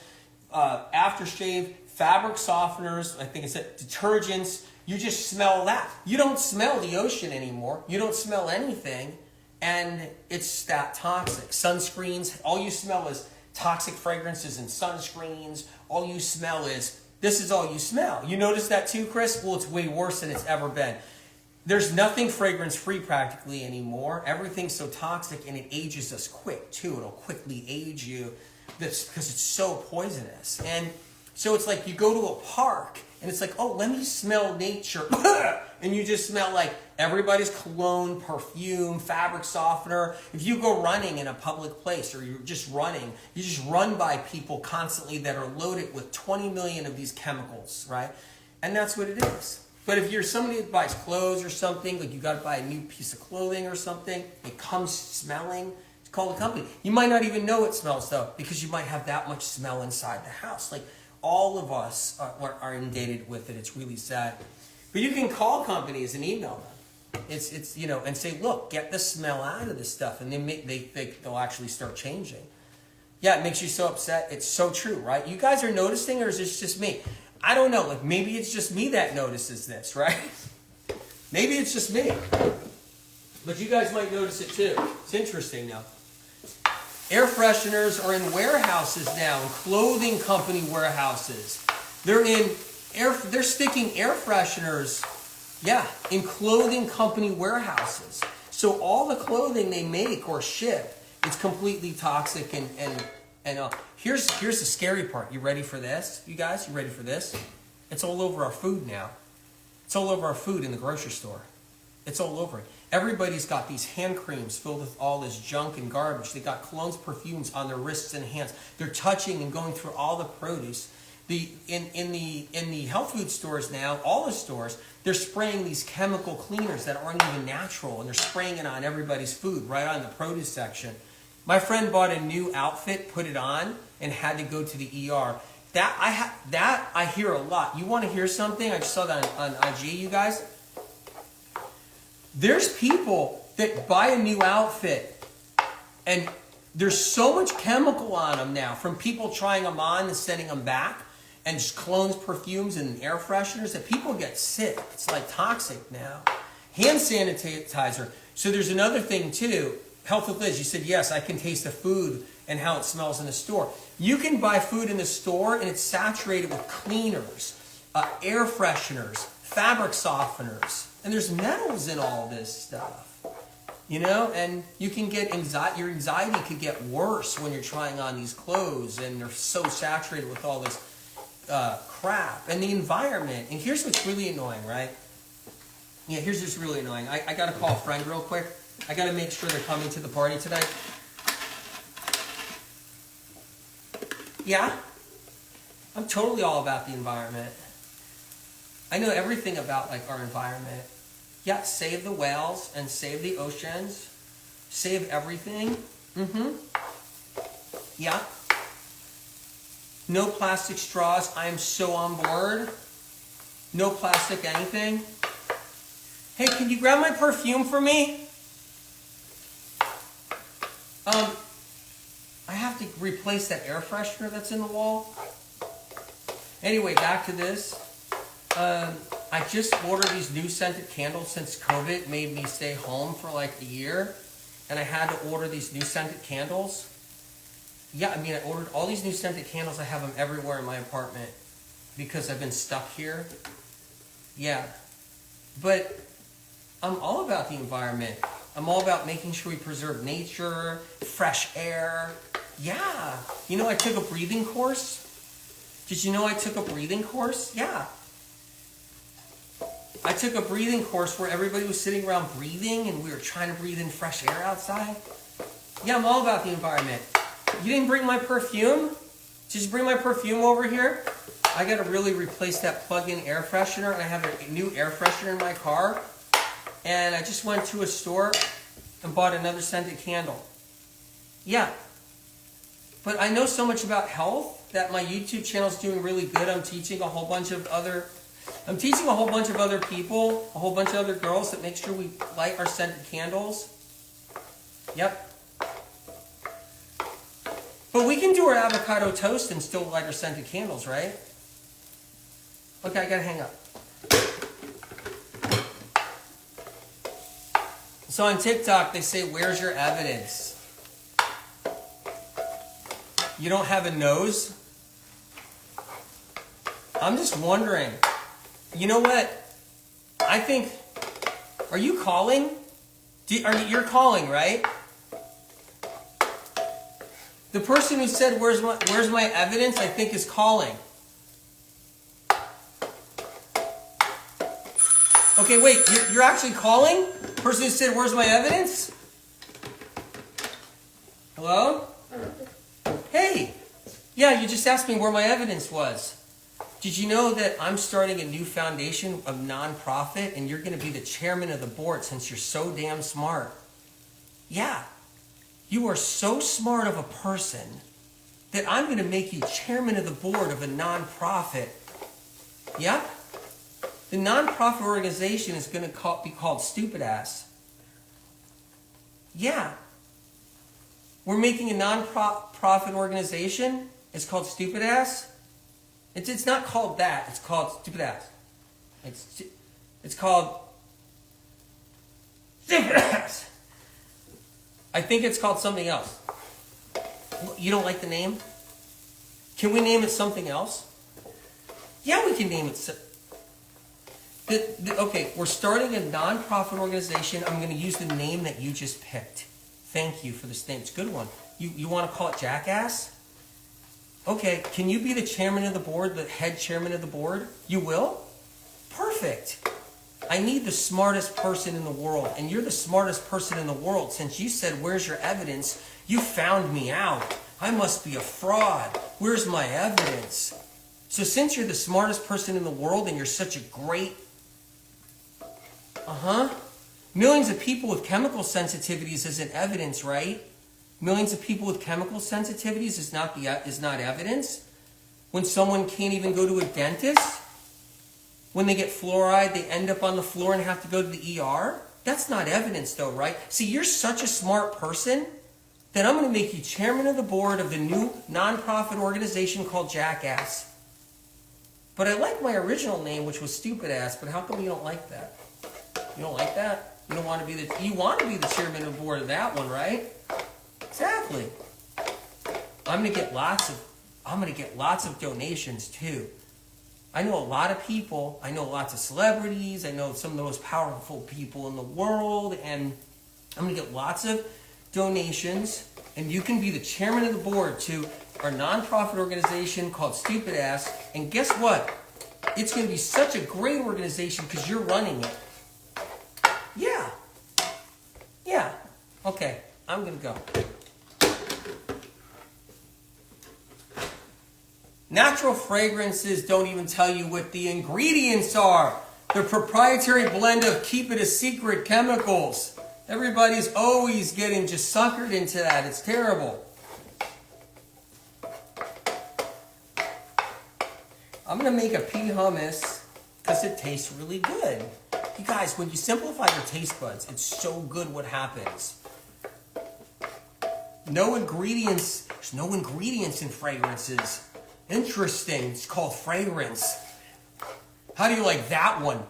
aftershave, fabric softeners, I think it said detergents. You just smell that. You don't smell the ocean anymore. You don't smell anything. And it's that toxic. Sunscreens, all you smell is toxic fragrances and sunscreens. All you smell is, this is all you smell. You notice that too, Chris? Well, it's way worse than it's ever been. There's nothing fragrance-free practically anymore. Everything's so toxic, and it ages us quick too. It'll quickly age you. That's because it's so poisonous. And so it's like you go to a park, and it's like, oh, let me smell nature. And you just smell like everybody's cologne, perfume, fabric softener. If you go running in a public place or you're just running, you just run by people constantly that are loaded with 20 million of these chemicals, right? And that's what it is. But if you're somebody that buys clothes or something, like you got to buy a new piece of clothing or something, it comes smelling, it's called a company. You might not even know it smells though, because you might have that much smell inside the house. Like all of us are inundated with it. It's really sad. But you can call companies and email them. It's and say, look, get the smell out of this stuff, and they'll actually start changing. Yeah, it makes you so upset. It's so true, right? You guys are noticing, or is this just me? I don't know. Like maybe it's just me that notices this, right? Maybe it's just me. But you guys might notice it too. It's interesting now. Air fresheners are in warehouses now, in clothing company warehouses. They're sticking air fresheners, in clothing company warehouses. So all the clothing they make or ship, it's completely toxic and here's the scary part. You ready for this, you guys? You ready for this? It's all over our food now. It's all over our food in the grocery store. It's all over it. Everybody's got these hand creams filled with all this junk and garbage. They got colognes, perfumes on their wrists and hands. They're touching and going through all the produce. In the health food stores now, all the stores, they're spraying these chemical cleaners that aren't even natural, and they're spraying it on everybody's food, right on the produce section. My friend bought a new outfit, put it on, and had to go to the ER. That I hear a lot. You want to hear something? I just saw that on IG, you guys. There's people that buy a new outfit, and there's so much chemical on them now, from people trying them on and sending them back, and just colognes, perfumes, and air fresheners, that people get sick. It's like toxic now. Hand sanitizer. So there's another thing too. Health with Liz, you said, yes, I can taste the food and how it smells in the store. You can buy food in the store and it's saturated with cleaners, air fresheners, fabric softeners, and there's metals in all this stuff. You know, and you can get anxiety. Your anxiety could get worse when you're trying on these clothes, and they're so saturated with all this crap. And the environment. And here's what's really annoying, right? Yeah, here's what's really annoying. I got to call a friend real quick. I got to make sure they're coming to the party tonight. Yeah, I'm totally all about the environment. I know everything about like our environment. Yeah, save the whales and save the oceans. Save everything. Yeah. No plastic straws. I am so on board. No plastic anything. Hey, can you grab my perfume for me? I have to replace that air freshener that's in the wall. Anyway, back to this. I just ordered these new scented candles since COVID made me stay home for like a year. And I had to order these new scented candles. Yeah, I mean, I ordered all these new scented candles. I have them everywhere in my apartment because I've been stuck here. Yeah. But I'm all about the environment. I'm all about making sure we preserve nature, fresh air. Yeah. You know, I took a breathing course. Did you know I took a breathing course? Yeah. I took a breathing course where everybody was sitting around breathing and we were trying to breathe in fresh air outside. Yeah, I'm all about the environment. You didn't bring my perfume? Did you bring my perfume over here? I got to really replace that plug-in air freshener, and I have a new air freshener in my car. And I just went to a store and bought another scented candle. Yeah. But I know so much about health that my YouTube channel is doing really good. I'm teaching a whole bunch of other people, a whole bunch of other girls, that make sure we light our scented candles. Yep. But we can do our avocado toast and still light our scented candles, right? Okay, I gotta hang up. So on TikTok, they say, where's your evidence? You don't have a nose? I'm just wondering. You know what? I think, are you calling? You're calling, right? The person who said, where's my evidence, I think is calling. Okay, wait, you're actually calling? The person who said, where's my evidence? Hello? Hey, yeah, you just asked me where my evidence was. Did you know that I'm starting a new foundation of nonprofit, and you're going to be the chairman of the board since you're so damn smart? Yeah, you are so smart of a person that I'm going to make you chairman of the board of a nonprofit. Yep. The nonprofit organization is going to be called Stupid Ass. Yeah. We're making a nonprofit organization. It's called Stupid Ass. It's not called that. It's called Stupid Ass. It's called Stupid Ass. I think it's called something else. You don't like the name? Can we name it something else? Yeah, we can name it. Okay, we're starting a nonprofit organization. I'm going to use the name that you just picked. Thank you for this name. It's a good one. You want to call it Jackass? Okay, can you be the chairman of the board, the head chairman of the board? You will? Perfect. I need the smartest person in the world, and you're the smartest person in the world. Since you said, where's your evidence? You found me out. I must be a fraud. Where's my evidence? So since you're the smartest person in the world and you're such a great... Millions of people with chemical sensitivities isn't evidence, right? Millions of people with chemical sensitivities is not evidence. When someone can't even go to a dentist, when they get fluoride, they end up on the floor and have to go to the ER. That's not evidence though, right? See, you're such a smart person that I'm going to make you chairman of the board of the new nonprofit organization called Jackass. But I like my original name, which was Stupid Ass, but how come you don't like that? You don't like that? You don't want to be you want to be the chairman of the board of that one, right? Exactly. I'm going to get lots of donations too. I know a lot of people. I know lots of celebrities. I know some of the most powerful people in the world, and I'm going to get lots of donations, and you can be the chairman of the board to our nonprofit organization called Stupid Ass. And guess what? It's going to be such a great organization because you're running it. Yeah. Okay, I'm going to go. Natural fragrances don't even tell you what the ingredients are. The proprietary blend of keep it a secret chemicals. Everybody's always getting just suckered into that. It's terrible. I'm going to make a pea hummus because it tastes really good. You guys, when you simplify your taste buds, it's so good what happens. No ingredients. There's no ingredients in fragrances. Interesting. It's called fragrance. How do you like that one?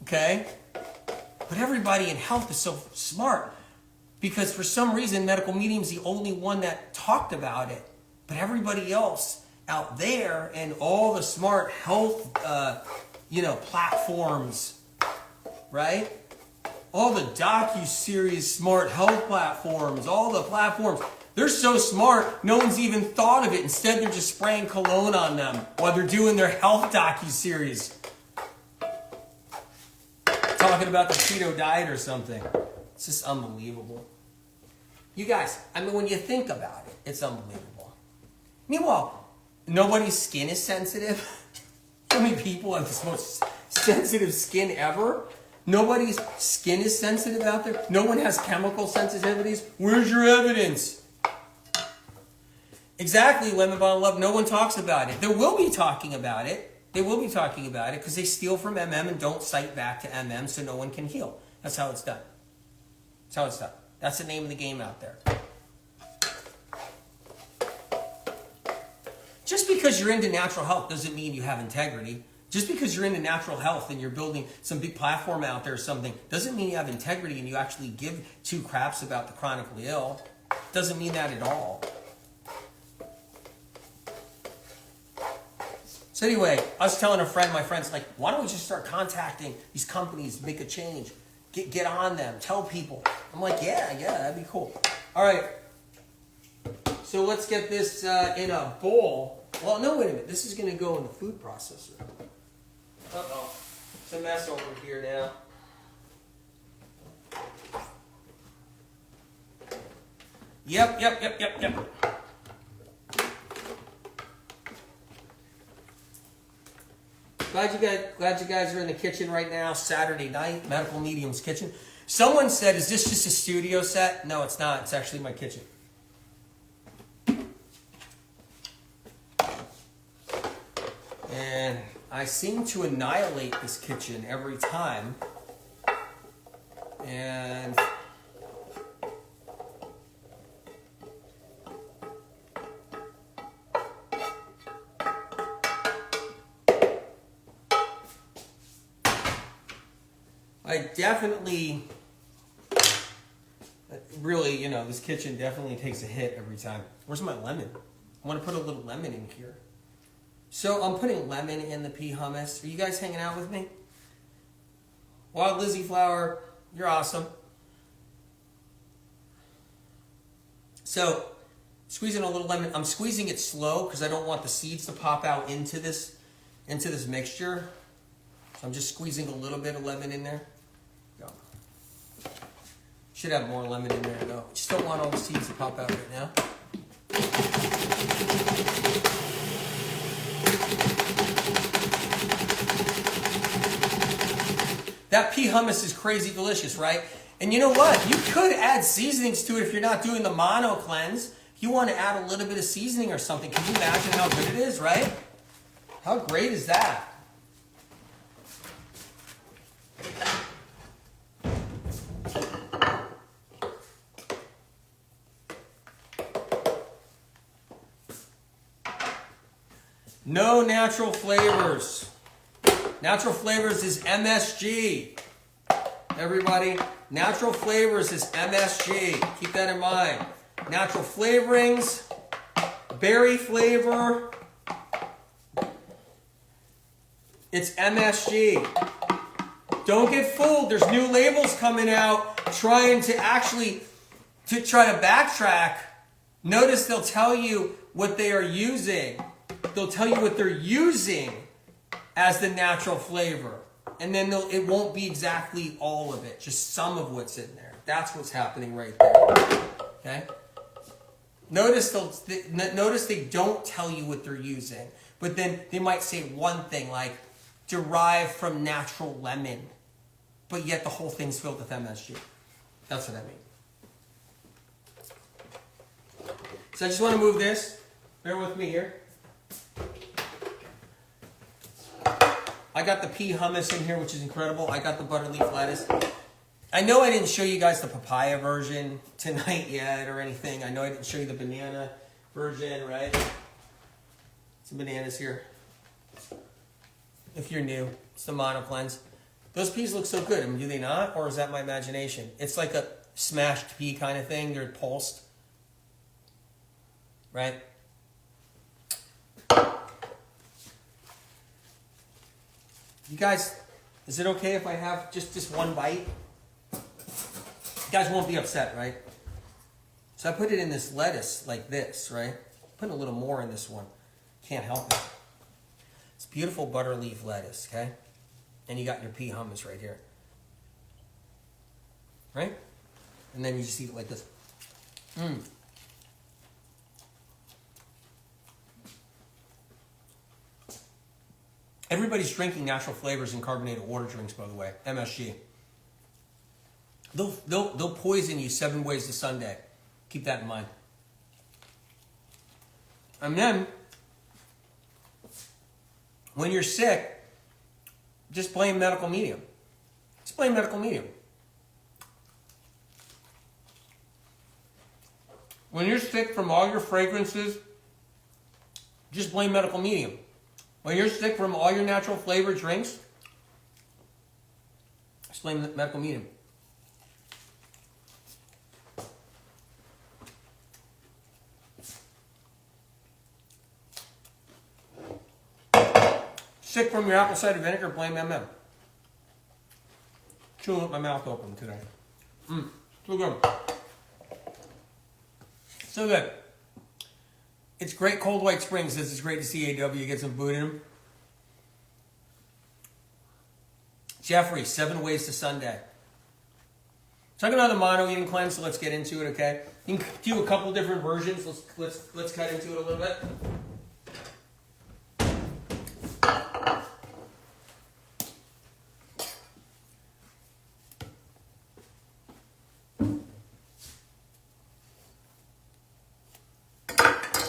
Okay? But everybody in health is so smart because for some reason Medical Medium is the only one that talked about it. But everybody else out there and all the smart health platforms, right? All the docu-series smart health platforms, all the platforms, they're so smart, no one's even thought of it. Instead, they're just spraying cologne on them while they're doing their health docu-series. Talking about the keto diet or something. It's just unbelievable. You guys, I mean, when you think about it, it's unbelievable. Meanwhile, nobody's skin is sensitive. How many people have the most sensitive skin ever? Nobody's skin is sensitive out there. No one has chemical sensitivities. Where's your evidence? Exactly, Lemon Bottle Love. No one talks about it. There will be talking about it. They will be talking about it because they steal from MM and don't cite back to MM so no one can heal. That's how it's done. That's how it's done. That's the name of the game out there. Just because you're into natural health doesn't mean you have integrity. Just because you're into natural health and you're building some big platform out there or something doesn't mean you have integrity and you actually give two craps about the chronically ill. Doesn't mean that at all. So anyway, I was telling my friend's like, why don't we just start contacting these companies, make a change, get on them, tell people. I'm like, yeah, that'd be cool. All right, so let's get this in a bowl. Well, no, wait a minute. This is going to go in the food processor. Uh-oh, it's a mess over here now. Yep. Glad you guys are in the kitchen right now. Saturday night, Medical Medium's kitchen. Someone said, is this just a studio set? No, it's not. It's actually my kitchen. And I seem to annihilate this kitchen every time. And I definitely, really, this kitchen definitely takes a hit every time. Where's my lemon? I want to put a little lemon in here. So I'm putting lemon in the pea hummus. Are you guys hanging out with me? Wild Lizzie Flower, you're awesome. So Squeezing a little lemon. I'm squeezing it slow because I don't want the seeds to pop out into this mixture. So I'm just squeezing a little bit of lemon in there. Go. Should have more lemon in there though. Just don't want all the seeds to pop out right now. That pea hummus is crazy delicious, right? And you know what? You could add seasonings to it if you're not doing the mono cleanse. If you want to add a little bit of seasoning or something, can you imagine how good it is, right? How great is that? No natural flavors. Natural flavors is MSG. Everybody, natural flavors is MSG. Keep that in mind. Natural flavorings, berry flavor, it's MSG. Don't get fooled. There's new labels coming out trying to try to backtrack. Notice they'll tell you what they are using. They'll tell you what they're using as the natural flavor. And then it won't be exactly all of it, just some of what's in there. That's what's happening right there. Okay? Notice they don't tell you what they're using, but then they might say one thing like derived from natural lemon, but yet the whole thing's filled with MSG. That's what I mean. So I just want to move this. Bear with me here. I got the pea hummus in here, which is incredible. I got the butter leaf lettuce. I know I didn't show you guys the papaya version tonight yet or anything. I know I didn't show you the banana version, right? Some bananas here. If you're new, it's the mono cleanse. Those peas look so good. I mean, do they not? Or is that my imagination? It's like a smashed pea kind of thing. They're pulsed. Right? You guys, is it okay if I have just one bite? You guys won't be upset, right? So I put it in this lettuce like this, right? Put a little more in this one. Can't help it. It's beautiful butter leaf lettuce, okay? And you got your pea hummus right here. Right? And then you just eat it like this. Everybody's drinking natural flavors in carbonated water drinks, by the way. MSG. They'll poison you 7 ways to Sunday. Keep that in mind. And then, when you're sick, just blame medical medium. Just blame medical medium. When you're sick from all your fragrances, just blame medical medium. When you're sick from all your natural flavored drinks, just blame the medical medium. Sick from your apple cider vinegar, blame MM. Chewing with my mouth open today. So good. So good. It's great Cold White Springs. This is great to see AW get some food in them. Jeffrey, 7 ways to Sunday. Talking about the mono eating cleanse, so let's get into it, okay? You can do a couple different versions. Let's cut into it a little bit.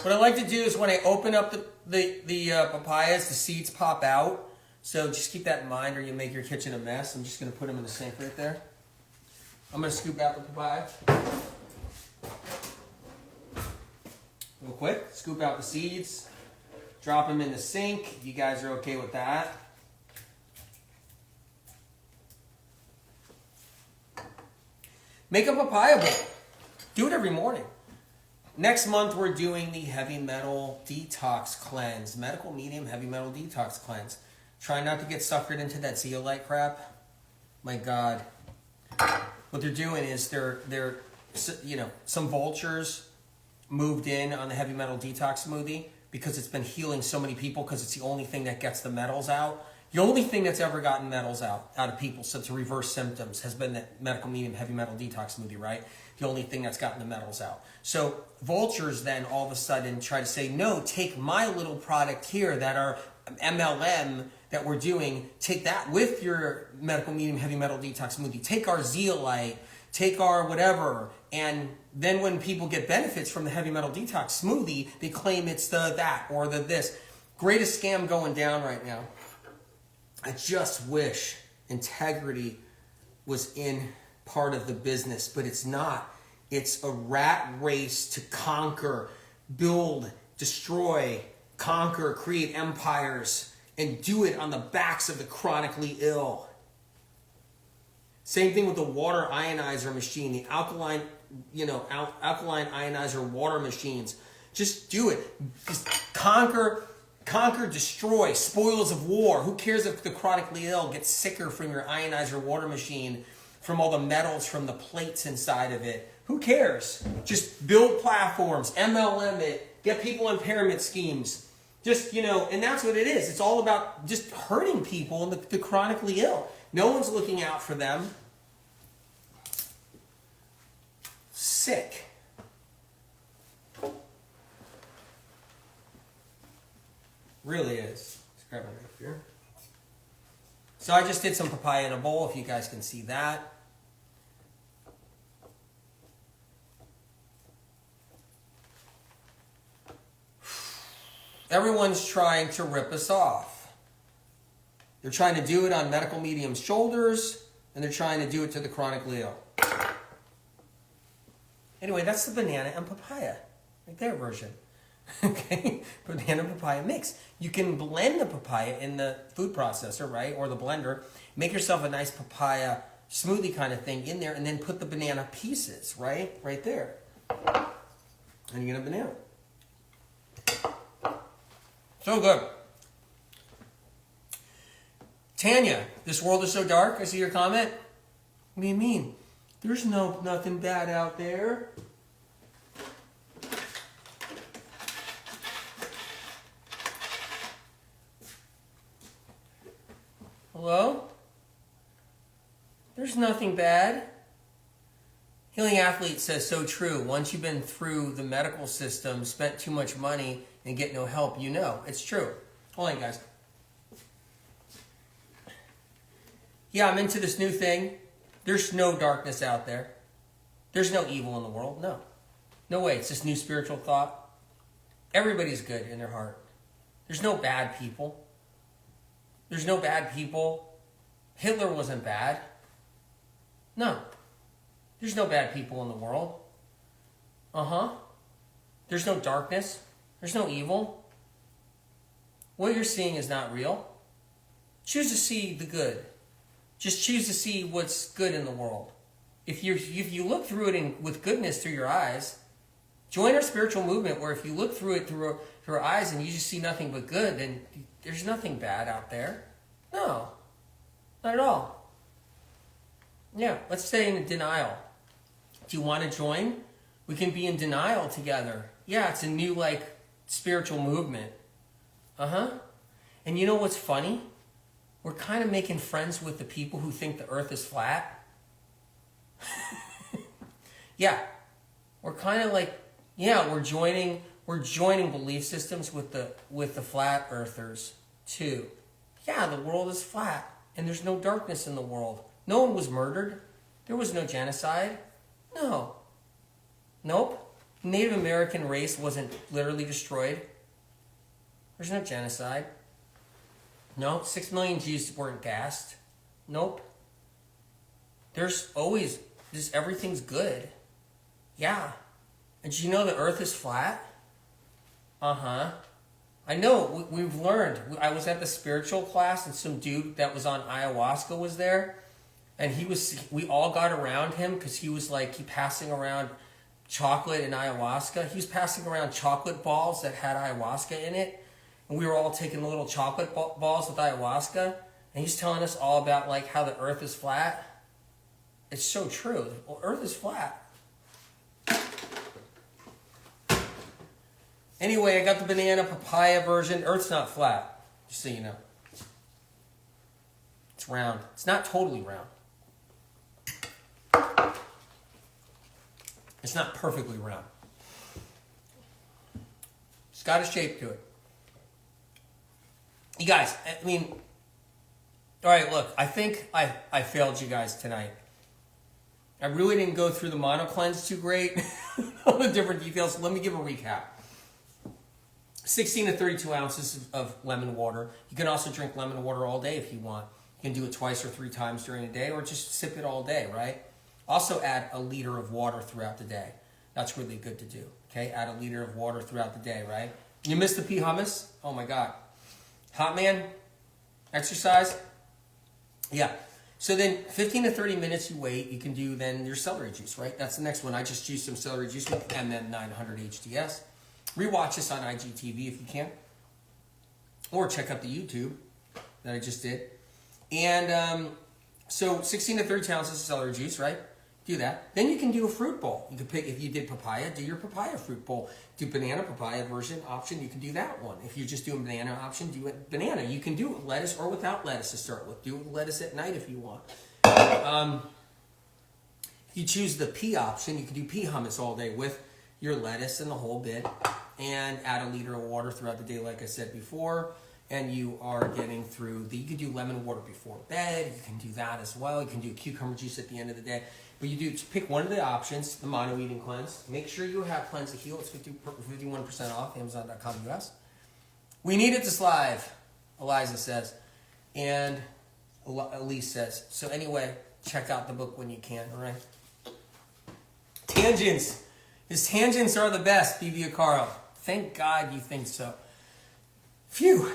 What I like to do is when I open up the papayas, the seeds pop out. So just keep that in mind or you make your kitchen a mess. I'm just going to put them in the sink right there. I'm going to scoop out the papaya. Real quick, scoop out the seeds. Drop them in the sink. You guys are okay with that. Make a papaya bowl. Do it every morning. Next month, we're doing the heavy metal detox cleanse. Medical medium heavy metal detox cleanse. Try not to get suckered into that zeolite crap. My God. What they're doing is they're some vultures moved in on the heavy metal detox smoothie because it's been healing so many people because it's the only thing that gets the metals out. The only thing that's ever gotten metals out of people, so to reverse symptoms, has been the medical medium heavy metal detox smoothie, right? The only thing that's gotten the metals out. So vultures then all of a sudden try to say, no, take my little product here that are MLM that we're doing, take that with your medical medium heavy metal detox smoothie, take our zeolite, take our whatever, and then when people get benefits from the heavy metal detox smoothie, they claim it's the that or the this. Greatest scam going down right now. I just wish integrity was in part of the business, but it's not. It's a rat race to conquer, build, destroy, conquer, create empires, and do it on the backs of the chronically ill. Same thing with the water ionizer machine, the alkaline ionizer water machines. Just do it. Just conquer, destroy, spoils of war. Who cares if the chronically ill gets sicker from your ionizer water machine, from all the metals from the plates inside of it? Who cares? Just build platforms, MLM it, get people in pyramid schemes. Just, and that's what it is. It's all about just hurting people and the chronically ill. No one's looking out for them. Sick. Really is. Let's grab my knife here. So I just did some papaya in a bowl, if you guys can see that. Everyone's trying to rip us off. They're trying to do it on medical medium's shoulders, and they're trying to do it to the chronically ill. Anyway, that's the banana and papaya, right there version. Okay, banana papaya mix. You can blend the papaya in the food processor, right, or the blender. Make yourself a nice papaya smoothie kind of thing in there, and then put the banana pieces, right there. And you get a banana. So good. Tanya, this world is so dark. I see your comment. What do you mean? There's nothing bad out there. Hello? There's nothing bad. Healing Athlete says, so true. Once you've been through the medical system, spent too much money, and get no help, it's true. Hold on, guys. Yeah, I'm into this new thing. There's no darkness out there. There's no evil in the world. No. No way. It's this new spiritual thought. Everybody's good in their heart. There's no bad people. There's no bad people. Hitler wasn't bad. No. There's no bad people in the world. There's no darkness. There's no evil. What you're seeing is not real. Choose to see the good. Just choose to see what's good in the world. If you look through it with goodness through your eyes, join our spiritual movement where if you look through it through our eyes and you just see nothing but good, then there's nothing bad out there. No, not at all. Yeah, let's stay in denial. Do you want to join? We can be in denial together. Yeah, it's a new spiritual movement. And you know what's funny? We're kind of making friends with the people who think the earth is flat. Yeah. We're kind of we're joining belief systems with the flat earthers too. Yeah, the world is flat and there's no darkness in the world. No one was murdered. There was no genocide. No. Nope. Native American race wasn't literally destroyed. There's no genocide. No, 6 million Jews weren't gassed. Nope. Everything's good. Yeah. And did you know the earth is flat? I know, we've learned. I was at the spiritual class and some dude that was on ayahuasca was there. And we all got around him because he was he passing around chocolate and ayahuasca. He was passing around chocolate balls that had ayahuasca in it. And we were all taking the little chocolate balls with ayahuasca. And he's telling us all about how the earth is flat. It's so true. The earth is flat. Anyway, I got the banana papaya version. Earth's not flat, just so you know. It's round. It's not totally round. It's not perfectly round. It's got a shape to it. You guys, I mean, all right, look, I think I failed you guys tonight. I really didn't go through the mono cleanse too great. All the different details. Let me give a recap. 16 to 32 ounces of lemon water. You can also drink lemon water all day if you want. You can do it twice or 3 times during the day, or just sip it all day, right? Also add a liter of water throughout the day. That's really good to do, okay? Add a liter of water throughout the day, right? You missed the pea hummus? Oh my God. Hot man? Exercise? Yeah. So then 15 to 30 minutes you wait, you can do then your celery juice, right? That's the next one. I just juiced some celery juice with MM900 HDS. Rewatch this on IGTV if you can. Or check out the YouTube that I just did. And so 16 to 30 ounces of celery juice, right? Do that. Then you can do a fruit bowl. You can pick, if you did papaya, do your papaya fruit bowl. Do banana papaya version option, you can do that one. If you're just doing banana option, do it banana. You can do it lettuce or without lettuce to start with. Do lettuce at night if you want. If you choose the pea option, you can do pea hummus all day with your lettuce and the whole bit. And add a liter of water throughout the day, like I said before. And you are getting through you can do lemon water before bed. You can do that as well. You can do cucumber juice at the end of the day. But you do pick one of the options, the mono eating cleanse. Make sure you have Cleanse to Heal. It's 51% off, Amazon.com US. We need it this live, Eliza says. And Elise says. So anyway, check out the book when you can, all right? Tangents. His tangents are the best, BB Carl. Thank God you think so. Phew.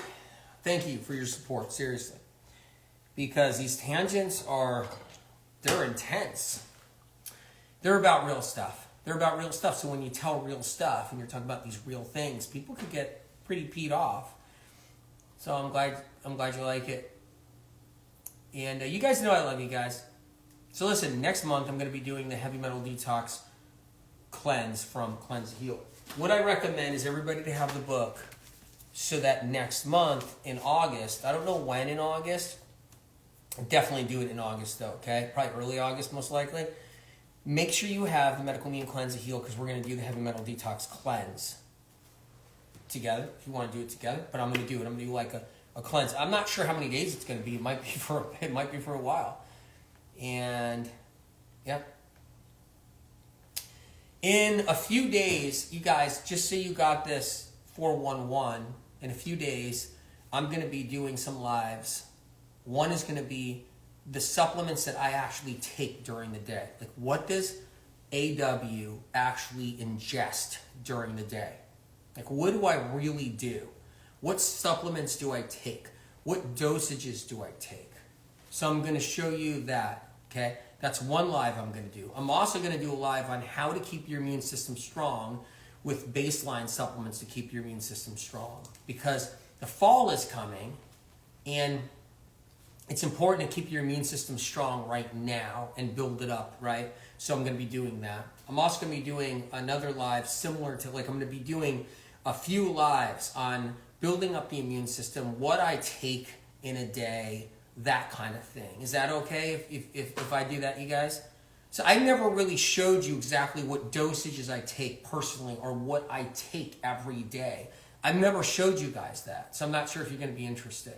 Thank you for your support, seriously. Because these tangents they're intense. They're about real stuff. They're about real stuff. So when you tell real stuff and you're talking about these real things, people could get pretty peed off. So I'm glad you like it. And you guys know I love you guys. So listen, next month I'm going to be doing the heavy metal detox cleanse from Cleanse to Heal. What I recommend is everybody to have the book so that next month in August, I don't know when in August, definitely do it in August though, okay? Probably early August most likely. Make sure you have the Medical Medium Cleanse to Heal because we're going to do the heavy metal detox cleanse together if you want to do it together. But I'm going to do it. I'm going to do like a cleanse. I'm not sure how many days it's going to be. It might be for a while. And yeah. In a few days, you guys, just so you got this 411, in a few days, I'm going to be doing some lives. One is going to be the supplements that I actually take during the day. Like, what does AW actually ingest during the day? Like, what do I really do? What supplements do I take? What dosages do I take? So I'm going to show you that, okay? That's one live I'm going to do. I'm also going to do a live on how to keep your immune system strong with baseline supplements to keep your immune system strong. Because the fall is coming, and it's important to keep your immune system strong right now and build it up, right? So I'm going to be doing that. I'm also going to be doing another live similar to, like, I'm going to be doing a few lives on building up the immune system, what I take in a day, that kind of thing. Is that okay if I do that, you guys? So I never really showed you exactly what dosages I take personally or what I take every day. I've never showed you guys that, so I'm not sure if you're going to be interested.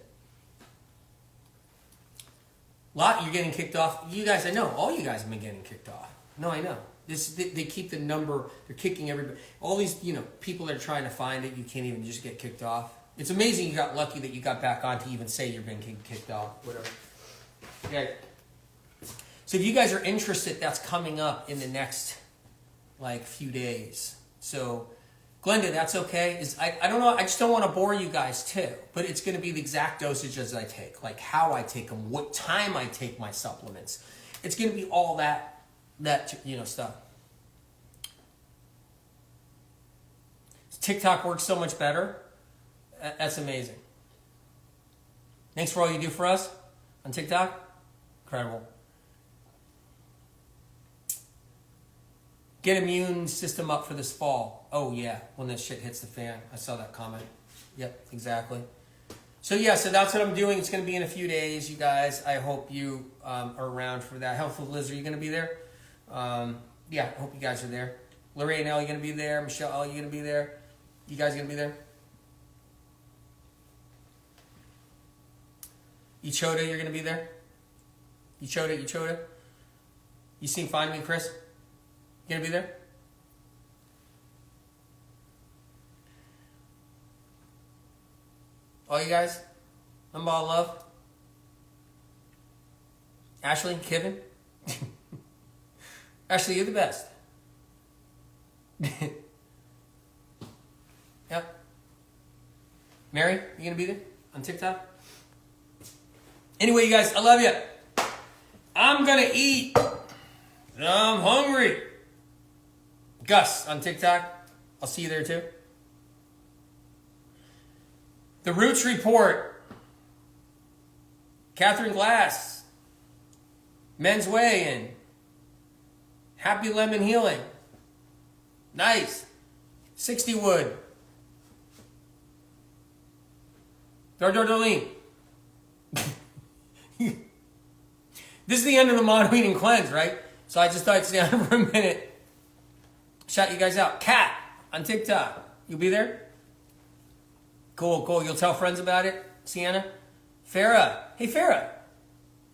You're getting kicked off. You guys, I know, all you guys have been getting kicked off. No, I know. They keep the number, they're kicking everybody. All these, people that are trying to find it, you can't even just get kicked off. It's amazing you got lucky that you got back on to even say you're being kicked off, whatever. Okay. So if you guys are interested, that's coming up in the next, few days. So, Glenda, that's okay? I don't know, I just don't want to bore you guys too, but it's going to be the exact dosage as I take, like how I take them, what time I take my supplements. It's going to be all that stuff. TikTok works so much better. That's amazing. Thanks for all you do for us on TikTok. Incredible. Get immune system up for this fall. Oh yeah, when this shit hits the fan. I saw that comment. Yep, exactly. So yeah, so that's what I'm doing. It's going to be in a few days, you guys. I hope you are around for that. Healthful Liz, are you going to be there? Yeah, I hope you guys are there. Lorraine, are you going to be there? Michelle, are you going to be there? You guys going to be there? Ichoda, you're going to be there? Ichoda? You seem fine to me, Chris? You going to be there? All you guys? I'm all love. Ashley, Kevin? Ashley, you're the best. Yep. Mary, you gonna be there on TikTok? Anyway, you guys, I love you. I'm gonna eat. I'm hungry. Gus on TikTok. I'll see you there too. The Roots Report. Catherine Glass. Men's Weigh-In. Happy Lemon Healing. Nice. 60 Wood. Darlene. This is the end of the mono eating cleanse, right? So I just thought I'd stay on for a minute. Shout you guys out. Kat on TikTok. You'll be there? Cool. You'll tell friends about it? Sienna? Farah. Hey, Farah.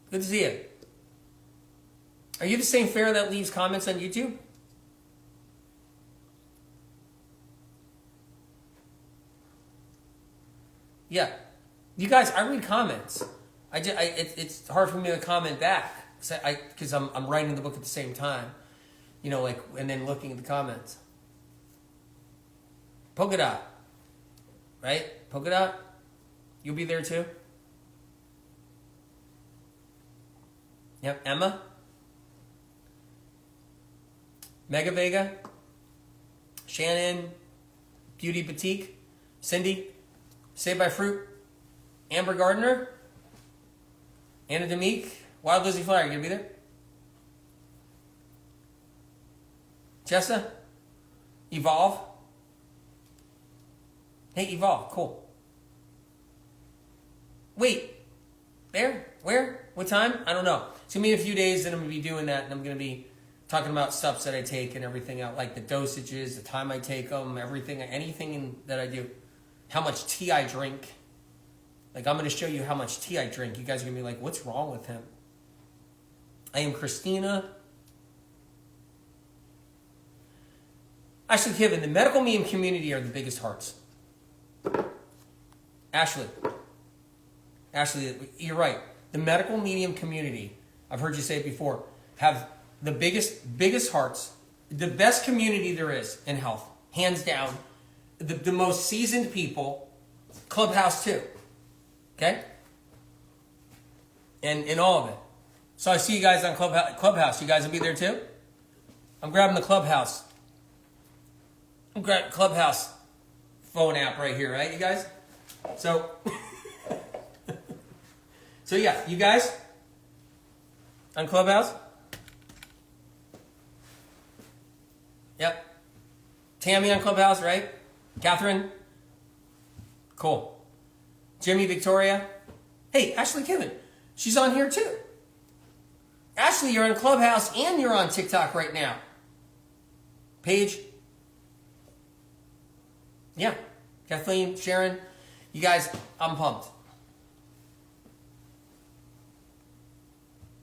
Good to see you. Are you the same Farah that leaves comments on YouTube? Yeah. You guys, I read comments. It's hard for me to comment back because I'm writing the book at the same time. You know, like, and then looking at the comments. Polka Dot. Right? Polka Dot? You'll be there too? Yep. Emma? Mega Vega? Shannon? Beauty Boutique? Cindy? Saved by Fruit? Amber Gardner? Anna Demeek? Wild Lizzie Flower, you gonna be there? Jessa? Evolve? Hey, Evolve, cool. Wait, there? Where? What time? I don't know. It's gonna be in a few days, and I'm gonna be doing that, and I'm gonna be talking about stuff that I take and everything out, like the dosages, the time I take them, everything, anything that I do, how much tea I drink. Like, I'm going to show you how much tea I drink. You guys are going to be like, what's wrong with him? I am Christina. Ashley Kevin, the medical medium community are the biggest hearts. Ashley, you're right. The medical medium community, I've heard you say it before, have the biggest hearts, the best community there is in health, hands down. The most seasoned people, Clubhouse too. Okay? And in all of it. So I see you guys on Clubhouse. You guys will be there too? I'm grabbing the Clubhouse. I'm grabbing Clubhouse phone app right here, right, you guys? So, so yeah, you guys on Clubhouse? Yep. Tammy on Clubhouse, right? Catherine? Cool. Jimmy, Victoria. Hey, Ashley Kevin. She's on here too. Ashley, you're on Clubhouse and you're on TikTok right now. Paige. Yeah. Kathleen, Sharon. You guys, I'm pumped.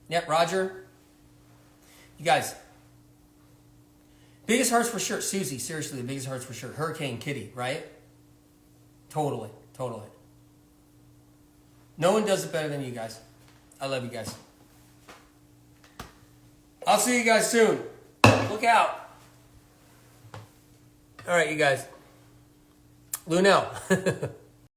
Yep, Roger. You guys. Biggest hearts for sure. Susie, seriously, the biggest hearts for sure. Hurricane Kitty, right? Totally. No one does it better than you guys. I love you guys. I'll see you guys soon. Look out. All right, you guys. Lunel.